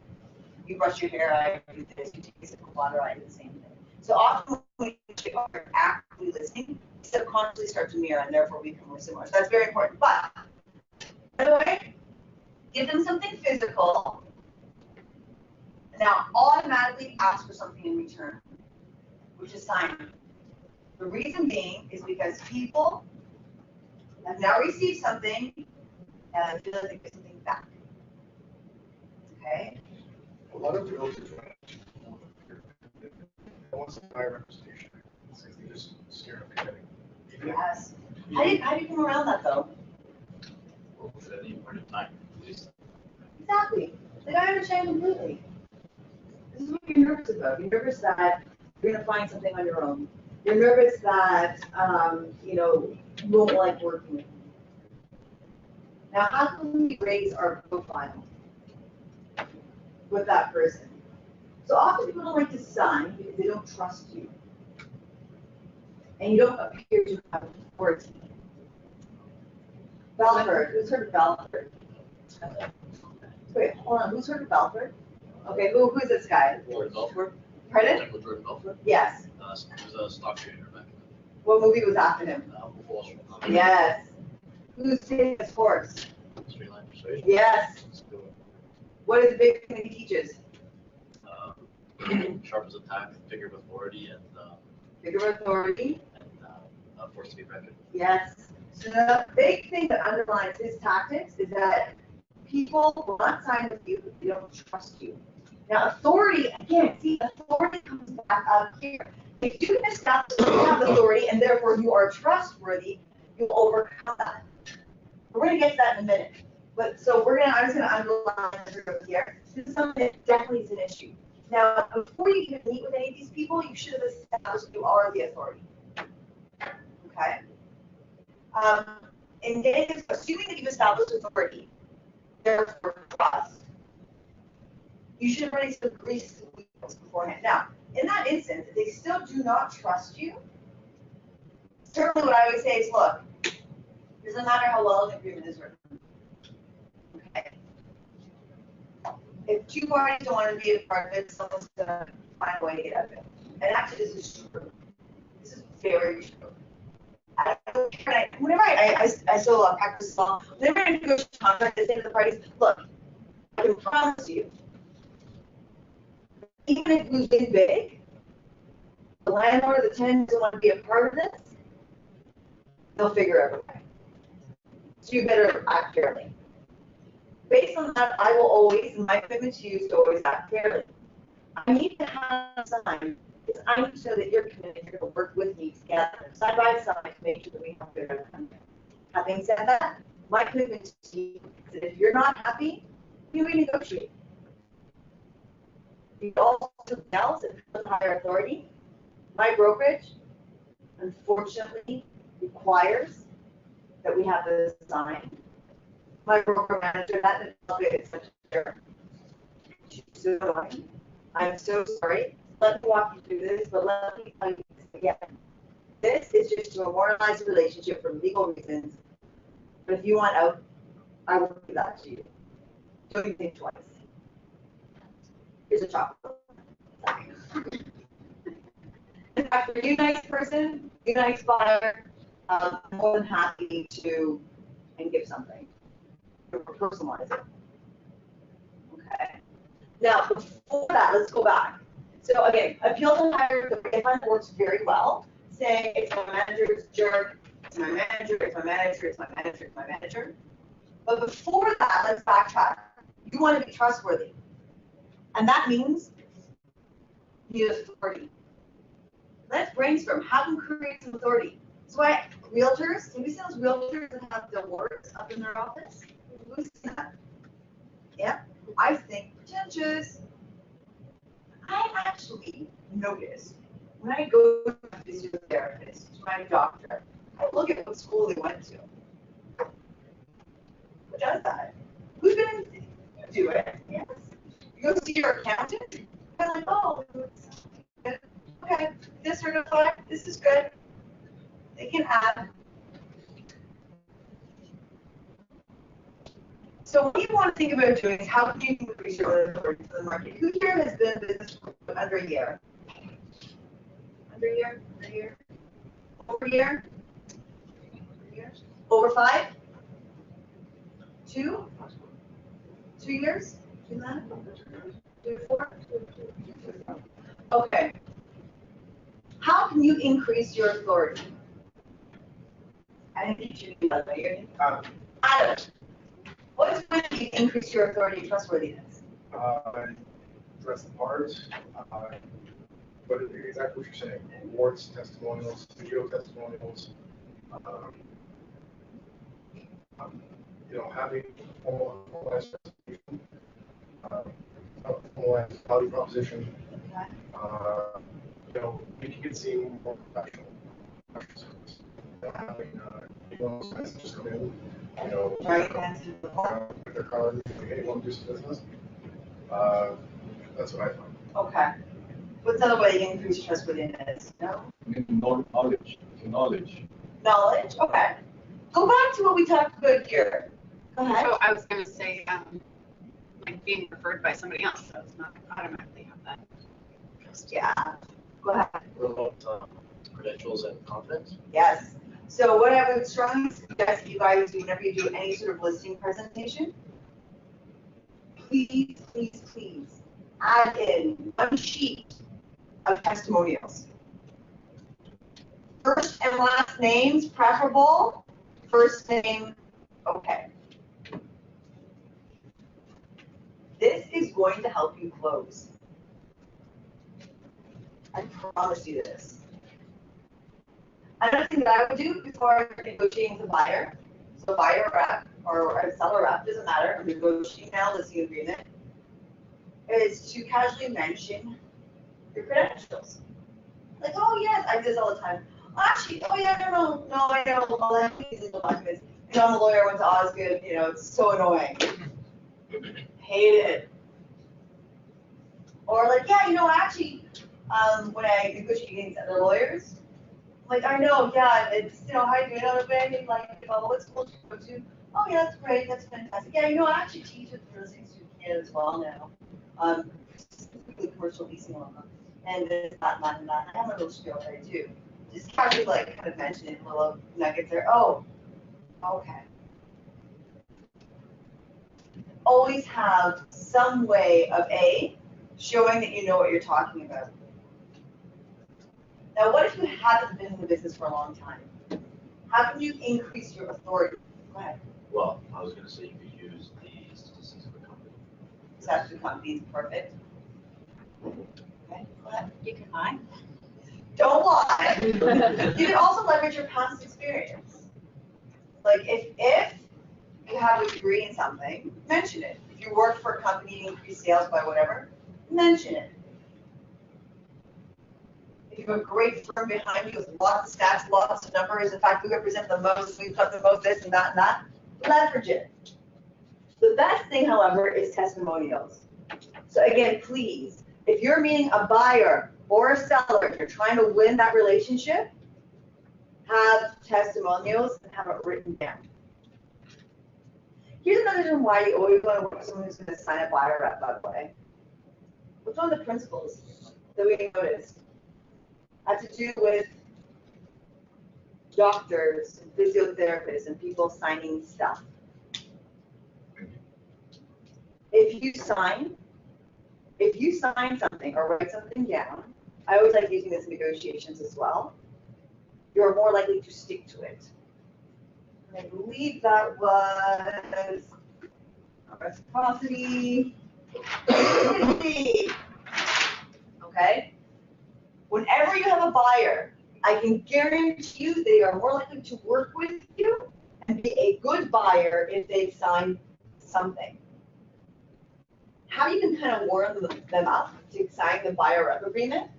You brush your hair, I do this. You take a sip of water, I do the same thing. So often when we are actively listening, we subconsciously start to mirror, and therefore become more similar. So that's very important. But, by the way, give them something physical. Now automatically ask for something in return, which is signing. The reason being is because people have now received something and feel like they get something back. Okay? A lot of realtors want to buy a representation. They just scare them getting. Yes. How do you come around that though? Well, at any point in time, Exactly. Like I understand completely. This is what you're nervous about. You're nervous that you're gonna find something on your own. You're nervous that you won't like working with me. Now how can we raise our profile with that person? So often people don't like to sign because they don't trust you. And you don't appear to have authority. Belford, who's heard of Belford? Wait, hold on, who's heard of Belford? Okay, who's this guy? Jordan Belfort. Pardon? Michael Jordan Belfort. Yes. He was a stock trader back What movie was after him? then. Wolf of Wall Street. Yes. Who's taking this course? Straight line persuasion. Yes. What is the big thing he teaches? Sharp as a tack, figure of authority, and Figure of authority. force to be reckoned. Yes. So the big thing that underlines his tactics is that people will not sign with you if they don't trust you. Now, authority, again, see, authority comes back up here. If you can establish that you have authority and therefore you are trustworthy, you'll overcome that. We're going to get to that in a minute. But so I'm just going to underline this here. This is something that definitely is an issue. Now, before you even meet with any of these people, you should have established you are the authority. Okay? And then, assuming that you've established authority, therefore trust, you should have already agreed beforehand. Now, in that instance, if they still do not trust you, certainly what I would say is, look, it doesn't matter how well an agreement is written. Okay. If two parties don't want to be a part of it, someone's going to find a way to get out of it. And actually, this is true. This is very true. Whenever I still practice law, whenever I negotiate a contract, I say to the parties, look, I can promise you, even if we win big, the landlord or the tenant doesn't want to be a part of this, they'll figure out a way. So you better act fairly. Based on that, I will always, my commitment to you is to always act fairly. I need to have time because I need to know that you're committed, you're going to work with me together, side by side, to make sure that we have good outcome. Having said that, my commitment to you is that if you're not happy, we renegotiate. You also else with higher authority. My brokerage, unfortunately, requires that we have this signed. My broker manager, that is such a so annoying. I'm so sorry. Let me walk you through this, but let me tell you this again. This is just to memorialize the relationship for legal reasons. But if you want out, I will do that to you. Don't even think twice. Here's a chocolate. In fact, for you nice person, you nice buyer, I'm more than happy to and give something. Or personalize it. Okay. Now, before that, let's go back. So again, appeal to higher authority works very well. Saying it's my manager's jerk, it's my manager, it's my manager, it's my manager, it's my manager. But before that, let's backtrack. You want to be trustworthy. And that means you need authority. Let's brainstorm. How can we create some authority? So why realtors, have you seen those realtors that have the awards up in their office? Who's seen that? Yeah, I think pretentious. I actually notice when I go to a physiotherapist, to my doctor, I look at what school they went to. Who does that? Who's going to do it? Yes. You go see your accountant, I'm like, oh, okay, this certified, this is good. They can add. So what you want to think about doing is how can you increase your authority to the market? Who here has been in business for under a year? Under a year? Under a year? Over a year? Over 5? 2? 2 years? 2 months? 2 4? Okay. How can you increase your authority? I think you should be that way. Adam. What is going to increase your authority and trustworthiness? Dress the part. But exactly what you're saying. Awards, testimonials, video testimonials. Having formalized presentation, formalized value proposition. Making it seem more professional. Having guys just come in, with their card, hey, want to do some business? That's what I find. Okay. What's another way to increase trustworthiness? No? Knowledge. Knowledge? Okay. Go back to what we talked about here. Go ahead. So I was going to say, like being referred by somebody else, so it's not automatically have that. Yeah. Go ahead. What about credentials and confidence? Yes. So what I would strongly suggest you guys do whenever you do any sort of listing presentation, please, please, please add in one sheet of testimonials. First and last names preferable, first name, okay. This is going to help you close. I promise you this. Another thing that I would do before negotiating with a buyer, so buyer rep or a seller rep, doesn't matter, I'm negotiating now listing agreement, is to casually mention your credentials. Like, oh yes, I do this all the time. Actually, oh yeah, no, I know all that legal documents. You know, I'm a lawyer, went to Osgood, you know, it's so annoying. Hate it. Or like, yeah, you know, actually, when I negotiate against other lawyers, like, I know, yeah, it's, you know, how do you know, like, what school do you go to? Oh yeah, that's great, that's fantastic. Yeah, you know, I actually teach at the Real Estate Institute of Canada as well now. Specifically commercial leasing law. And this, that, and that. I have a little spiel there too. Just casually, like, kind of mention it, little nuggets there. Oh, okay. Always have some way of showing that you know what you're talking about. Now, what if you haven't been in the business for a long time? How can you increase your authority? Go ahead. Well, I was gonna say you could use the statistics of the company. Statistics of the company is perfect. Okay, go ahead. You can lie. Don't lie. You can also leverage your past experience. Like if you have a degree in something, mention it. If you work for a company and increase sales by whatever, mention it. If you have a great firm behind you with lots of stats, lots of numbers, in fact, we represent the most, we've got the most this and that, leverage it. The best thing, however, is testimonials. So again, please, if you're meeting a buyer or a seller, if you're trying to win that relationship, have testimonials and have it written down. Here's another reason why you always want to work with someone who's going to sign a buyer rep, by the way. What's one of the principles that we noticed? Had to do with doctors, and physiotherapists, and people signing stuff. If you sign something or write something down, I always like using this in negotiations as well, you're more likely to stick to it. And I believe that was reciprocity. Okay? Whenever you have a buyer, I can guarantee you they are more likely to work with you and be a good buyer if they sign something. How you can kind of warm them up to sign the buyer rep agreement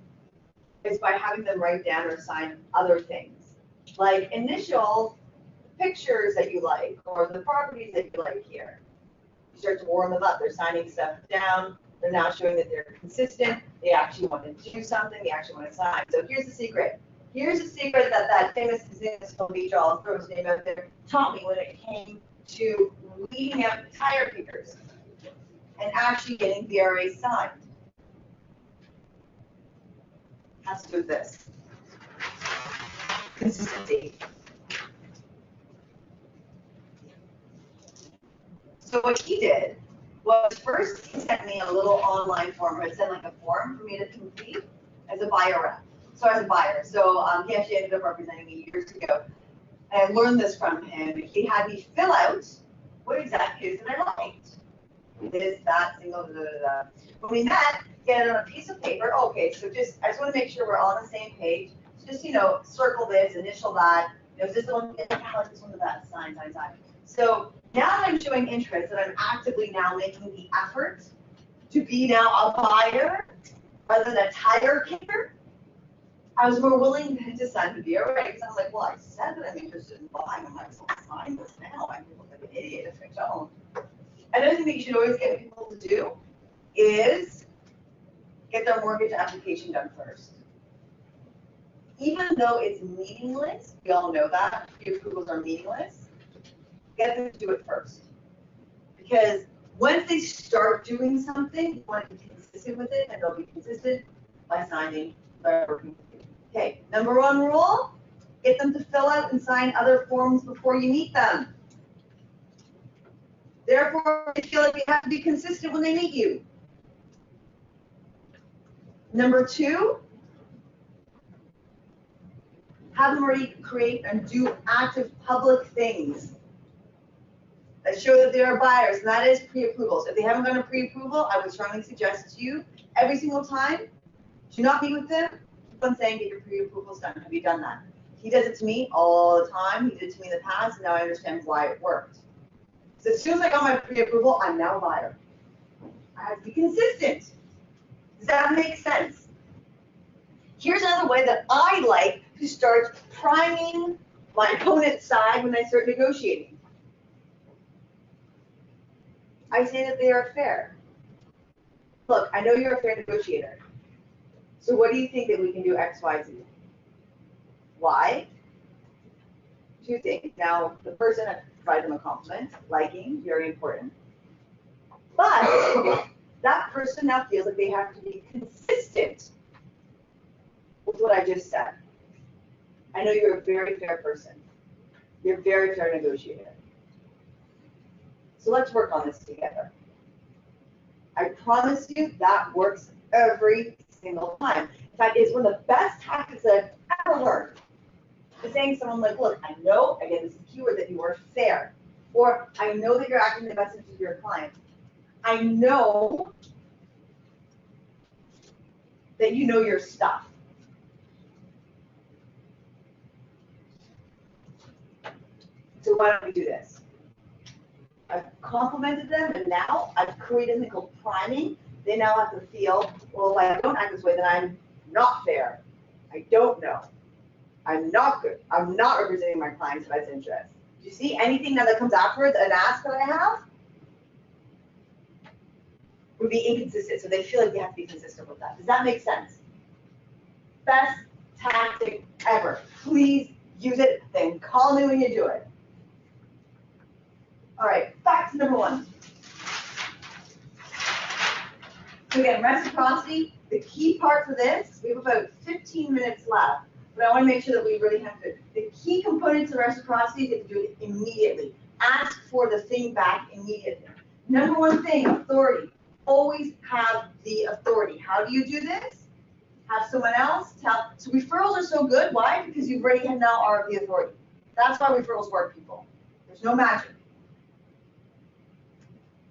is by having them write down or sign other things, like initial pictures that you like or the properties that you like here. You start to warm them up. They're signing stuff down. They're now showing that they're consistent. They actually want to do something. They actually want to sign. So here's the secret. Here's the secret that famous business Behaviour, I'll throw his name out there, taught me when it came to weeding out tire kickers and actually getting VRA signed. Has to do with this. Consistency. So what he did was first he sent me a little online form. It sent like a form for me to complete as a buyer rep. So as a buyer. So he actually ended up representing me years ago. And I learned this from him. He had me fill out what exact is that I liked. This, that, single, da, da, da. When we met, get it on a piece of paper. Okay, so I just want to make sure we're all on the same page. So just, circle this, initial that. Is this the one, I like this one the best, sign. So now that I'm showing interest, that I'm actively now making the effort to be now a buyer rather than a tire kicker, I was more willing to sign the deal, right? Because I'm like, well, I said that I'm interested in buying. I'm like, so I'll sign this now. I can look like an idiot if I don't. Another thing that you should always get people to do is get their mortgage application done first. Even though it's meaningless, we all know that, pre-approvals are meaningless, get them to do it first. Because once they start doing something, you want to be consistent with it, and they'll be consistent by signing, by working with you. Okay, number one rule, Get them to fill out and sign other forms before you meet them. Therefore, they feel like they have to be consistent when they meet you. Number 2, have them already create and do active public things that show that they are buyers, and that is pre-approvals. If they haven't done a pre-approval, I would strongly suggest to you every single time, do not meet with them. Keep on saying, get your pre-approvals done. Have you done that? He does it to me all the time. He did it to me in the past, and now I understand why it worked. So as soon as I got my pre-approval, I'm now a buyer. I have to be consistent. Does that make sense? Here's another way that I like to start priming my opponent's side when I start negotiating. I say that they are fair. Look, I know you're a fair negotiator. So what do you think that we can do X, Y, Z? Why? 2 things. Now, the person, I provide them a compliment, liking, very important. But that person now feels like they have to be consistent with what I just said. I know you're a very fair person. You're a very fair negotiator. So let's work on this together. I promise you that works every single time. In fact, it's one of the best tactics that I've ever learned. Is saying to someone like, look, I know, again, this is a keyword, that you are fair. Or I know that you're acting in the best interest of your client. I know that you know your stuff. So why don't we do this? I've complimented them, and now I've created something called priming. They now have to feel, well, if I don't act this way, then I'm not fair. I don't know. I'm not good. I'm not representing my client's best interest. Do you see anything now that comes afterwards, an ask that I have? Would be inconsistent, so they feel like they have to be consistent with that. Does that make sense? Best tactic ever. Please use it, then call me when you do it. All right, back to number 1. So again, reciprocity, the key part for this, we have about 15 minutes left, but I want to make sure that we really have to, the key components of reciprocity is you have to do it immediately. Ask for the thing back immediately. Number 1 thing, authority. Always have the authority. How do you do this? Have someone else tell. So referrals are so good. Why? Because you already now are the authority. That's why referrals work, people. There's no magic.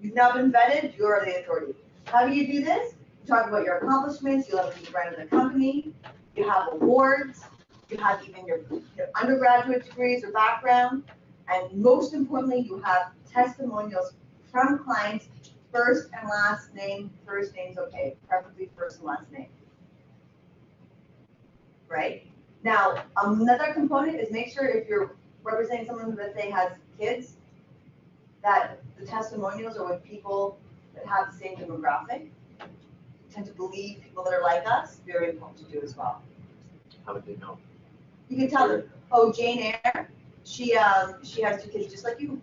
You've now been vetted, you are the authority. How do you do this? You talk about your accomplishments, you love the brand of the company, you have awards, you have even your undergraduate degrees or background, and most importantly, you have testimonials from clients, first and last name, first name's okay, preferably first and last name. Right? Now, another component is make sure if you're representing someone that say has kids, that the testimonials are with people that have the same demographic. We tend to believe people that are like us, very important to do as well. How would they know? You can tell them, oh, Jane Eyre, she has 2 kids just like you.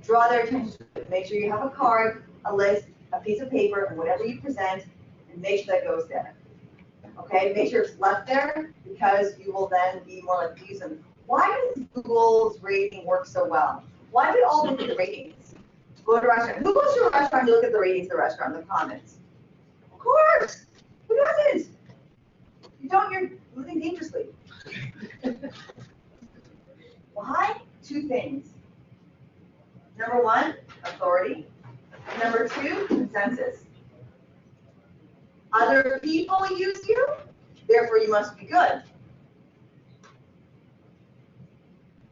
Draw their attention to it. Make sure you have a card, a list, a piece of paper, and whatever you present, and make sure that goes there. Okay, make sure it's left there because you will then be more likely to use them. Why does Google's rating work so well? Why do we all look at the ratings? Go to a restaurant. Who goes to a restaurant to look at the ratings of the restaurant in the comments? Of course. Who doesn't? You don't, you're living dangerously. Why? 2 things. Number 1, authority. Number 2, consensus. Other people use you, therefore you must be good.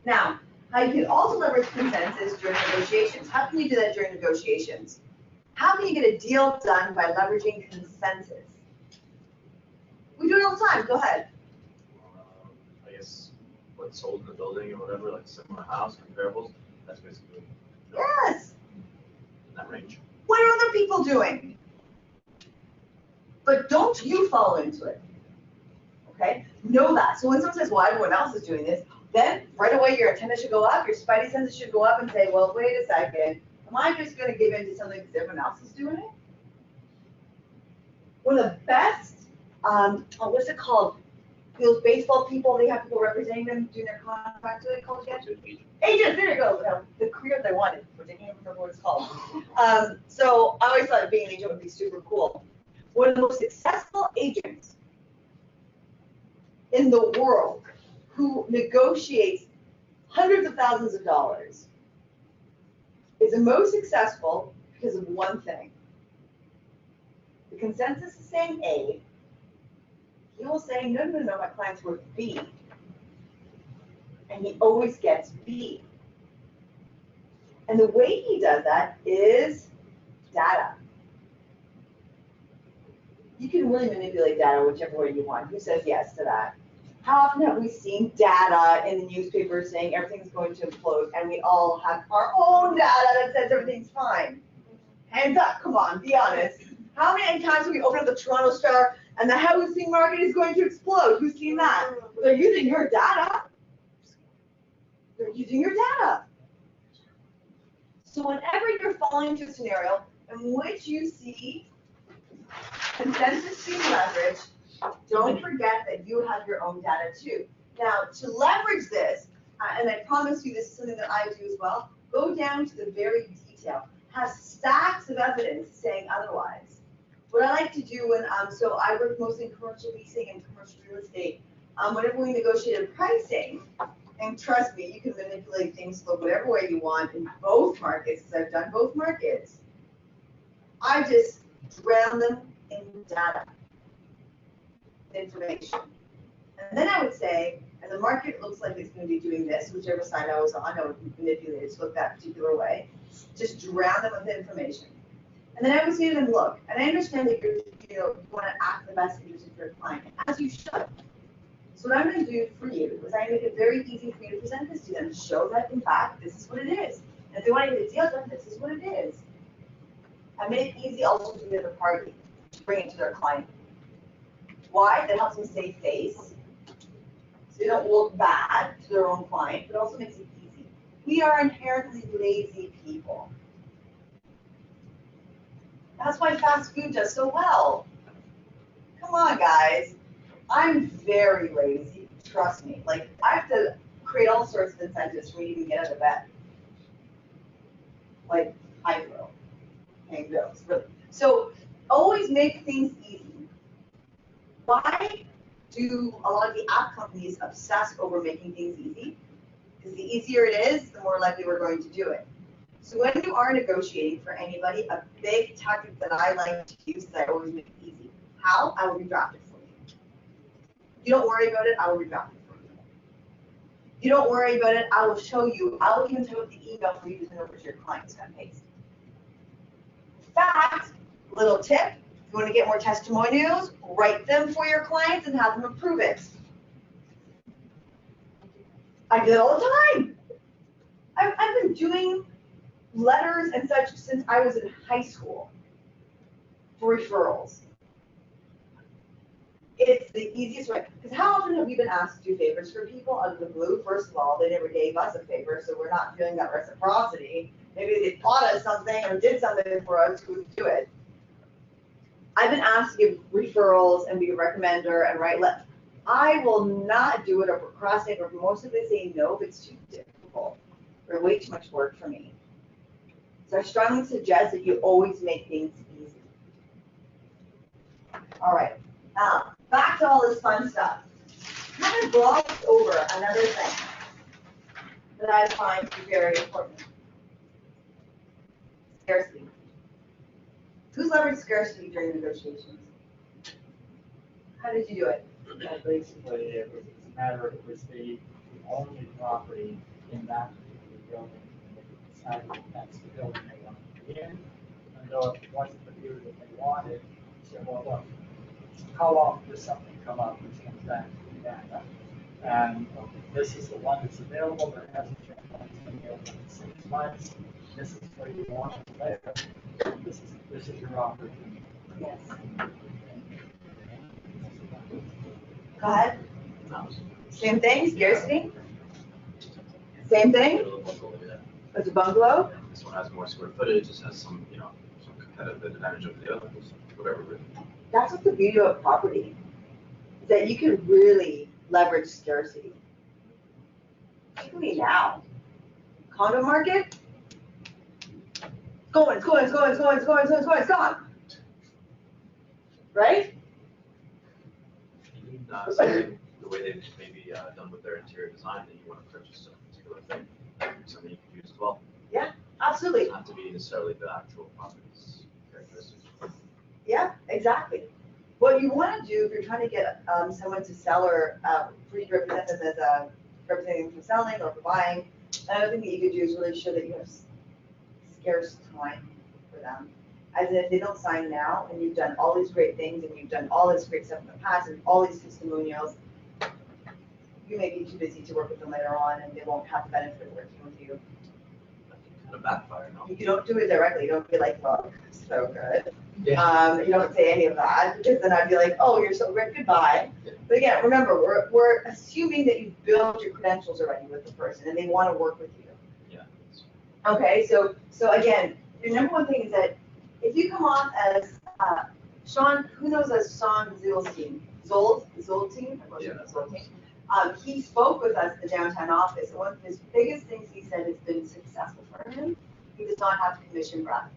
Now, how you can also leverage consensus during negotiations. How can you do that during negotiations? How can you get a deal done by leveraging consensus? We do it all the time. Go ahead. I guess what's sold in the building or whatever, like similar house, comparables, that's basically Yes. in that range. What are other people doing? But don't you fall into it. Okay? Know that. So when someone says, well, everyone else is doing this, then right away your antenna should go up, your spidey senses should go up and say, well, wait a second. Am I just going to give in to something because everyone else is doing it? One of the best what's it called? Those baseball people, they have people representing them doing their contracts, what are they called again? Agents, there you go, the career they wanted, which I can't remember what it's called. So I always thought being an agent would be super cool. One of the most successful agents in the world who negotiates hundreds of thousands of dollars is the most successful because of one thing. The consensus is saying A. He will say, no, no, no, my client's worth B. And he always gets B. And the way he does that is data. You can really manipulate data whichever way you want. Who says yes to that? How often have we seen data in the newspaper saying everything's going to implode, and we all have our own data that says everything's fine? Hands up, come on, be honest. How many times have we opened up the Toronto Star and the housing market is going to explode? Who's seen that? They're using your data. They're using your data. So whenever you're falling into a scenario in which you see consensus being leveraged, don't forget that you have your own data too. Now, to leverage this, and I promise you this is something that I do as well, go down to the very detail. Have stacks of evidence saying otherwise. What I like to do when, so I work mostly in commercial leasing and commercial real estate, whenever we negotiated pricing, and trust me, you can manipulate things to look whatever way you want in both markets, because I've done both markets. I just drown them in data, information. And then I would say, and the market looks like it's going to be doing this, whichever side I was on, I would manipulate it to look that particular way. Just drown them with information. And then I would say to them, look, and I understand that you're, you want to act the best interest of your client, as you should. So what I'm going to do for you is I make it very easy for you to present this to them, show that in fact this is what it is. And if they want to get a deal done, this is what it is. I make it easy also for the other party to bring it to their client. Why? That helps them save face, so they don't look bad to their own client, but also makes it easy. We are inherently lazy people. That's why fast food does so well. Come on, guys. I'm very lazy, trust me. Like, I have to create all sorts of incentives for me to even get out of bed. Like, hydro, and goes, really. So, always make things easy. Why do a lot of the app companies obsess over making things easy? Because the easier it is, the more likely we're going to do it. So when you are negotiating for anybody, a big tactic that I like to use is I always make it easy. How? I will redraft it for you. You don't worry about it, I will redraft it for you. You don't worry about it, I will show you. I will even type up the email for you to send over to your clients and paste. In fact, little tip, if you want to get more testimonials, write them for your clients and have them approve it. I do it all the time. I've been doing letters and such since I was in high school for referrals. It's the easiest way. Because how often have we been asked to do favors for people out of the blue? First of all, they never gave us a favor, so we're not feeling that reciprocity. Maybe they bought us something or did something for us, we would do it. I've been asked to give referrals and be a recommender and write letters. I will not do it or procrastinate, or mostly they say no if it's too difficult or way too much work for me. So I strongly suggest that you always make things easy. All right, now back to all this fun stuff. Kind of glossed over another thing that I find to be very important. Scarcity. Who's leveraged scarcity during negotiations? How did you do it? Basically, it was a matter of was the only property in that particular building, and they decided that that's the building they wanted to be in. And though it wasn't the view that they wanted, they said, well, look, how often does something come up which comes back to the data? And this is the one that's available, there hasn't changed in 6 months. This is where you want to live. This is your opportunity. Yes. Go ahead. Same thing, scarcity? Same thing? It's a bungalow? This one has more square footage, this has some competitive advantage over the others, whatever. That's what the beauty of property. that you can really leverage scarcity. Particularly now. Condo market, it's gone. Right? Something, the way they've maybe done with their interior design, that you want to purchase a particular thing, something you can use as well. Yeah, absolutely. It doesn't have to be necessarily the actual property's characteristics. Yeah, exactly. What you want to do if you're trying to get someone to sell or for you to represent them as a representing for selling or for buying, another thing that you could do is really show that you have scarce time for them. As in, if they don't sign now and you've done all these great things and you've done all this great stuff in the past and all these testimonials, you may be too busy to work with them later on and they won't have the benefit of working with you. That can kind of backfire, no? You don't do it directly. You don't be like, look, so good. Yeah. You don't say any of that because then I'd be like, oh, you're so great, goodbye. Yeah. But again, remember, we're assuming that you've built your credentials already with the person and they want to work with you. Yeah. Okay, so again, your number one thing is that if you come off as Sean, who knows as Sean Zoltein? Zoltein? Yeah. He spoke with us at the downtown office, and one of his biggest things he said has been successful for him, he does not have commission breath.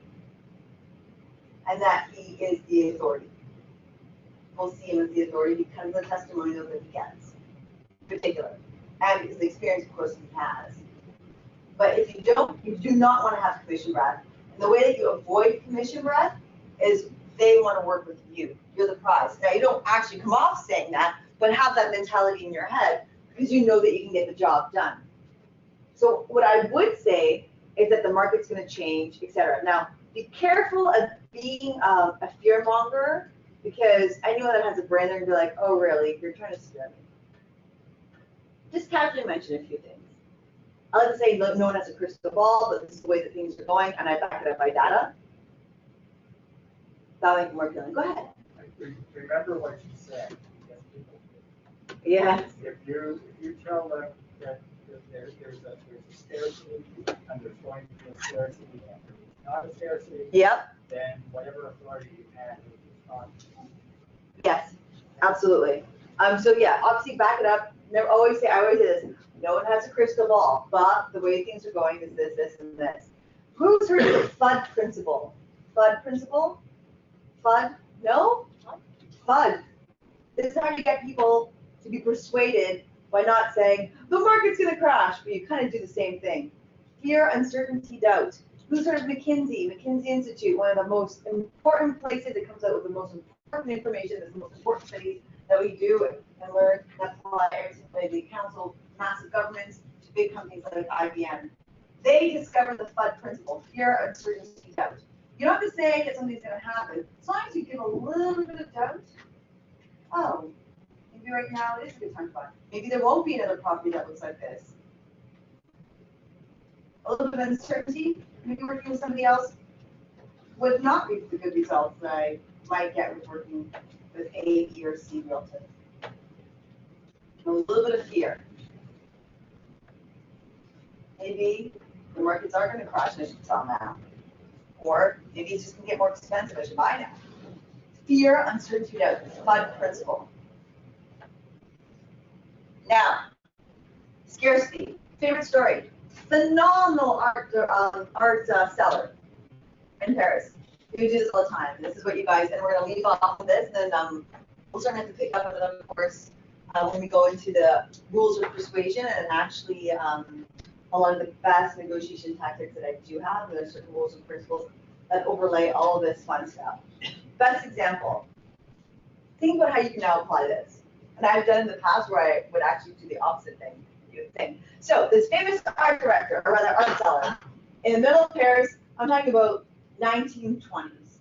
And that he is the authority. We'll see him as the authority because of the testimonials that he gets, in particular, and because of the experience, of course, he has. But if you don't, you do not want to have commission breath. And the way that you avoid commission breath is they want to work with you. You're the prize. Now, you don't actually come off saying that, but have that mentality in your head because you know that you can get the job done. So what I would say is that the market's going to change, etc. Now, be careful of being a fear monger because anyone that has a brand, they're going to be like, oh, really? You're trying to scare me. Just casually mention a few things. I like to say no one has a crystal ball, but this is the way that things are going, and I back it up by data. That way more appealing. Go ahead. Remember what you said. Yeah. If you tell them that there's a scarcity and there's going to be a scarcity and there's not a scarcity, Yep. then whatever authority you have is not. Yes, absolutely. So yeah, obviously back it up. I always say this. No one has a crystal ball, but the way things are going is this, this, and this. Who's heard of the FUD principle? FUD principle? FUD? No? FUD. This is how you get people to be persuaded by not saying, the market's going to crash, but you kind of do the same thing. Fear, uncertainty, doubt. Who's heard of McKinsey Institute, one of the most important places that comes out with the most important information, the most important studies that we do and learn. That's why the council, massive governments, to big companies like IBM. They discovered the FUD principle, fear, uncertainty, doubt. You don't have to say that something's going to happen. As long as you give a little bit of doubt, oh, maybe right now it is a good time to buy. Maybe there won't be another property that looks like this. A little bit of uncertainty, maybe working with somebody else would not reap the good results that I might get with working with A, B, or C realtor. A little bit of fear. Maybe the markets are going to crash and I should sell now. Or maybe it's just going to get more expensive, I should buy now. Fear, uncertainty, doubt, FUD principle. Now, scarcity. Favorite story. Phenomenal art seller in Paris. We do this all the time. This is what you guys, and we're going to leave off of this, and then we'll start to have to pick up another course when we go into the rules of persuasion and actually a lot of the best negotiation tactics that I do have. There's certain rules and principles that overlay all of this fun stuff. Best example. Think about how you can now apply this. And I've done in the past where I would actually do the opposite thing. So this famous art director, or rather art seller, in the middle of Paris, I'm talking about 1920s.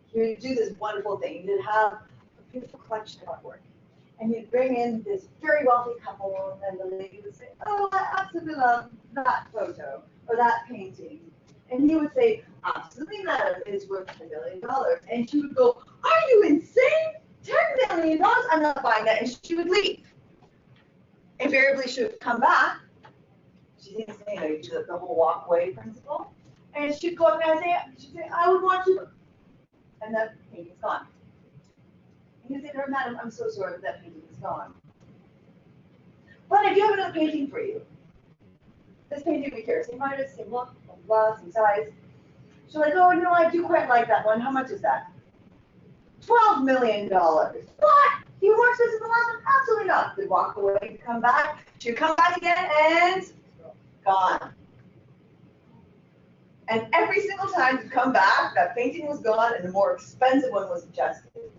He would do this wonderful thing. He would have a beautiful collection of artwork. And he'd bring in this very wealthy couple, and the lady would say, oh, I absolutely love that photo or that painting. And he would say, absolutely not, it's worth $10 million. And she would go, are you insane? $10 million? I'm not buying that. And she would leave. Invariably, she would come back. She's insane. You do the whole walk-away principle. And she'd go up and she'd say, I would want you. And that painting's gone. And you say, "Oh, madam, I'm so sorry, but that painting is gone. But I do have another painting for you. This painting we care, same artist, same look, blah, blah, blah, same size." She's like, "Oh, no, I do quite like that one. How much is that?" $12 million. What? Do you watch this in the last one? Absolutely not. They walk away, come back. She'd come back again and gone. And every single time you come back, that painting was gone and the more expensive one was adjusted.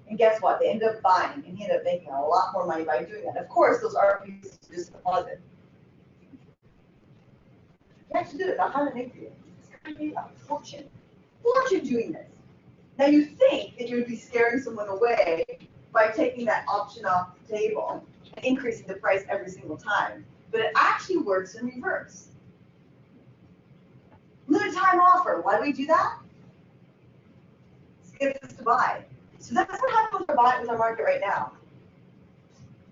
And guess what? They ended up buying and he ended up making a lot more money by doing that. Of course, those art pieces just deposit. You have to do it. I'll have it made for you. It's going to be a fortune. Fortune doing this. Now you think that you would be scaring someone away by taking that option off the table and increasing the price every single time. But it actually works in reverse. Limited time offer. Why do we do that? It gets us to buy. So that's what happens with our market right now.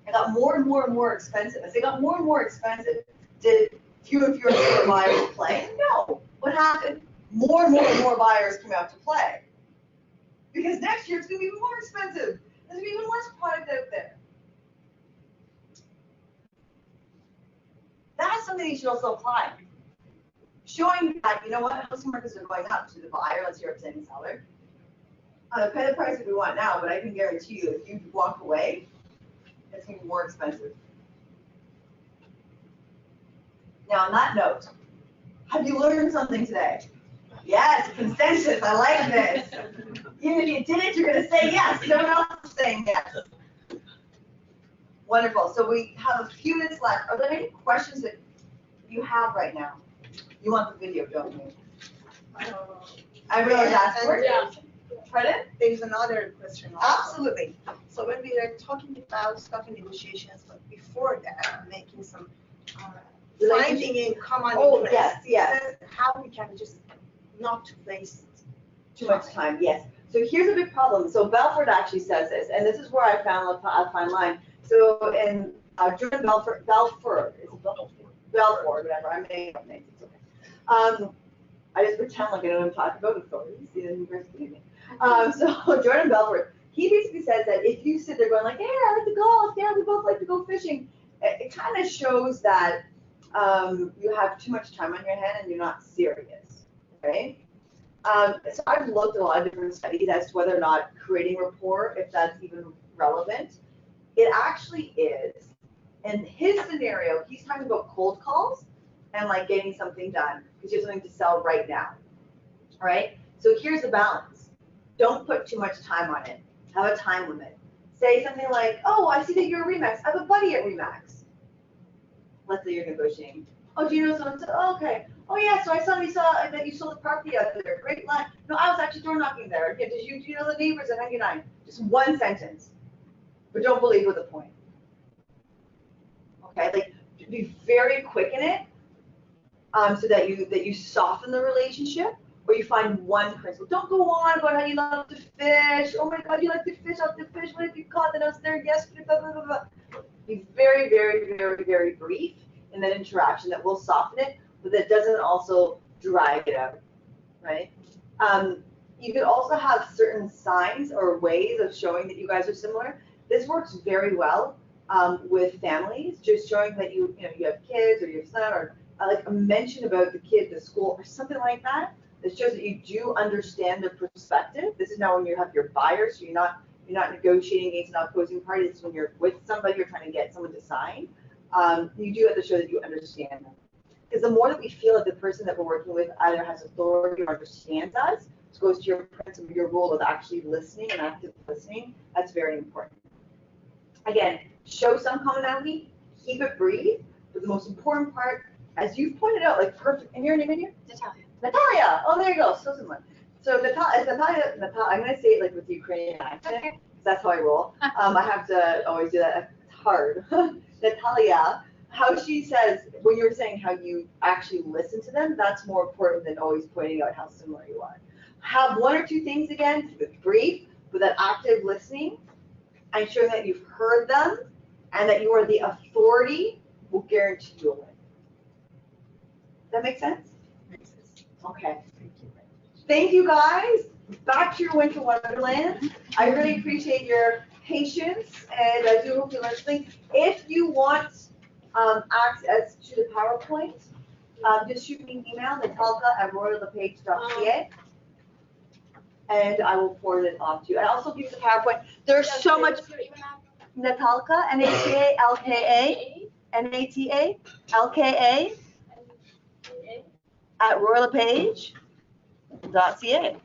It got more and more and more expensive. As they got more and more expensive, did fewer and fewer buyers play? No. What happened? More and more and more buyers came out to play. Because next year it's going to be even more expensive. There's going to be even less product out there. That's something you should also apply. Showing that, you know what, housing markets are going up to the buyer, let's say representing the seller. Pay the price if we want now, but I can guarantee you if you walk away, it's going to be more expensive. Now on that note, have you learned something today? Yes, consensus, I like this. Even if you did it, you're going to say yes. No one else is saying yes. Wonderful. So we have a few minutes left. Are there any questions that you have right now? You want the video, don't you? I realize that's for it. Yeah. Pardon? There's another question also. Absolutely. So when we are talking about stuff in negotiations, but before that, making some finding in common interest. Yes. How we can just not to waste Too much time, yes. So here's a big problem. So Belford actually says this, and this is where I found a fine line. So in Jordan Belford, whatever, I'm making up names, it's okay. I just pretend like I know what I'm talking about authorities, and you guys believe me. So Jordan Belford, he basically says that if you sit there going like, "Hey, I like to golf, yeah, we both like to go fishing," it kind of shows that you have too much time on your hand and you're not serious, right? So I've looked at a lot of different studies as to whether or not creating rapport, if that's even relevant. It actually is. In his scenario, he's talking about cold calls and like getting something done because you have something to sell right now, all right? So here's the balance. Don't put too much time on it. Have a time limit. Say something like, "Oh, I see that you're a Remax. I have a buddy at Remax." Let's say you're negotiating. "Oh, do you know someone?" "Oh, okay. Oh yeah, so I saw that you sold the property out there. Great line. No, I was actually door knocking there. Yeah, do you know the neighbors at 99? Just one sentence. But don't belabor the point. Okay, like be very quick in it, so that you soften the relationship, or you find one principle. Don't go on about how you love to fish. "Oh my God, you like to fish out the fish. What have you caught that I was there yesterday?" Blah, blah, blah, blah. Be very, very, very, very brief in that interaction that will soften it, but that doesn't also drag it out, right? You could also have certain signs or ways of showing that you guys are similar. This works very well with families, just showing that you have kids or your son, or like a mention about the kid, the school, or something like that. That shows that you do understand their perspective. This is now when you have your buyers, so you're not negotiating against an opposing party. This is when you're with somebody, you're trying to get someone to sign. You do have to show that you understand them. Because the more that we feel that the person that we're working with either has authority or understands us, this goes to your principle, your role of actually listening and active listening. That's very important. Again, show some commonality, keep it brief, but the most important part, as you've pointed out, like perfect. And your name in here? Natalia. Natalia. Oh, there you go. So similar. So Natalia, I'm going to say it like with Ukrainian accent, because that's how I roll. I have to always do that. It's hard. Natalia, how she says, when you're saying how you actually listen to them, that's more important than always pointing out how similar you are. Have one or two things again, keep it brief, with that active listening, and showing that you've heard them, and that you are the authority will guarantee you a win. Does that make sense? Okay. Thank you guys. back to your winter wonderland. I really appreciate your patience, and I do hope you're listening. If you want access to the PowerPoint, just shoot me an email, natalka@royallepage.ca, and I will forward it off to you. And I'll also give you the PowerPoint. There's so much. Natalka, Natalka, Natalka, @royallepage.ca.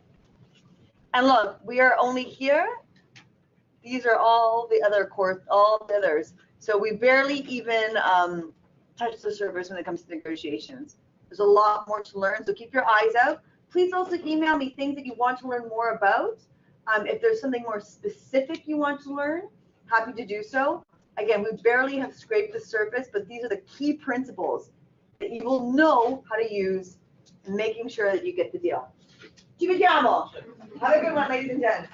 And look, we are only here. These are all the other course, all the others. So we barely even touch the surface when it comes to negotiations. There's a lot more to learn, so keep your eyes out. Please also email me things that you want to learn more about. If there's something more specific you want to learn, happy to do so. Again, we barely have scraped the surface, but these are the key principles that you will know how to use in making sure that you get the deal. Ci vediamo. Have a good one, ladies and gents.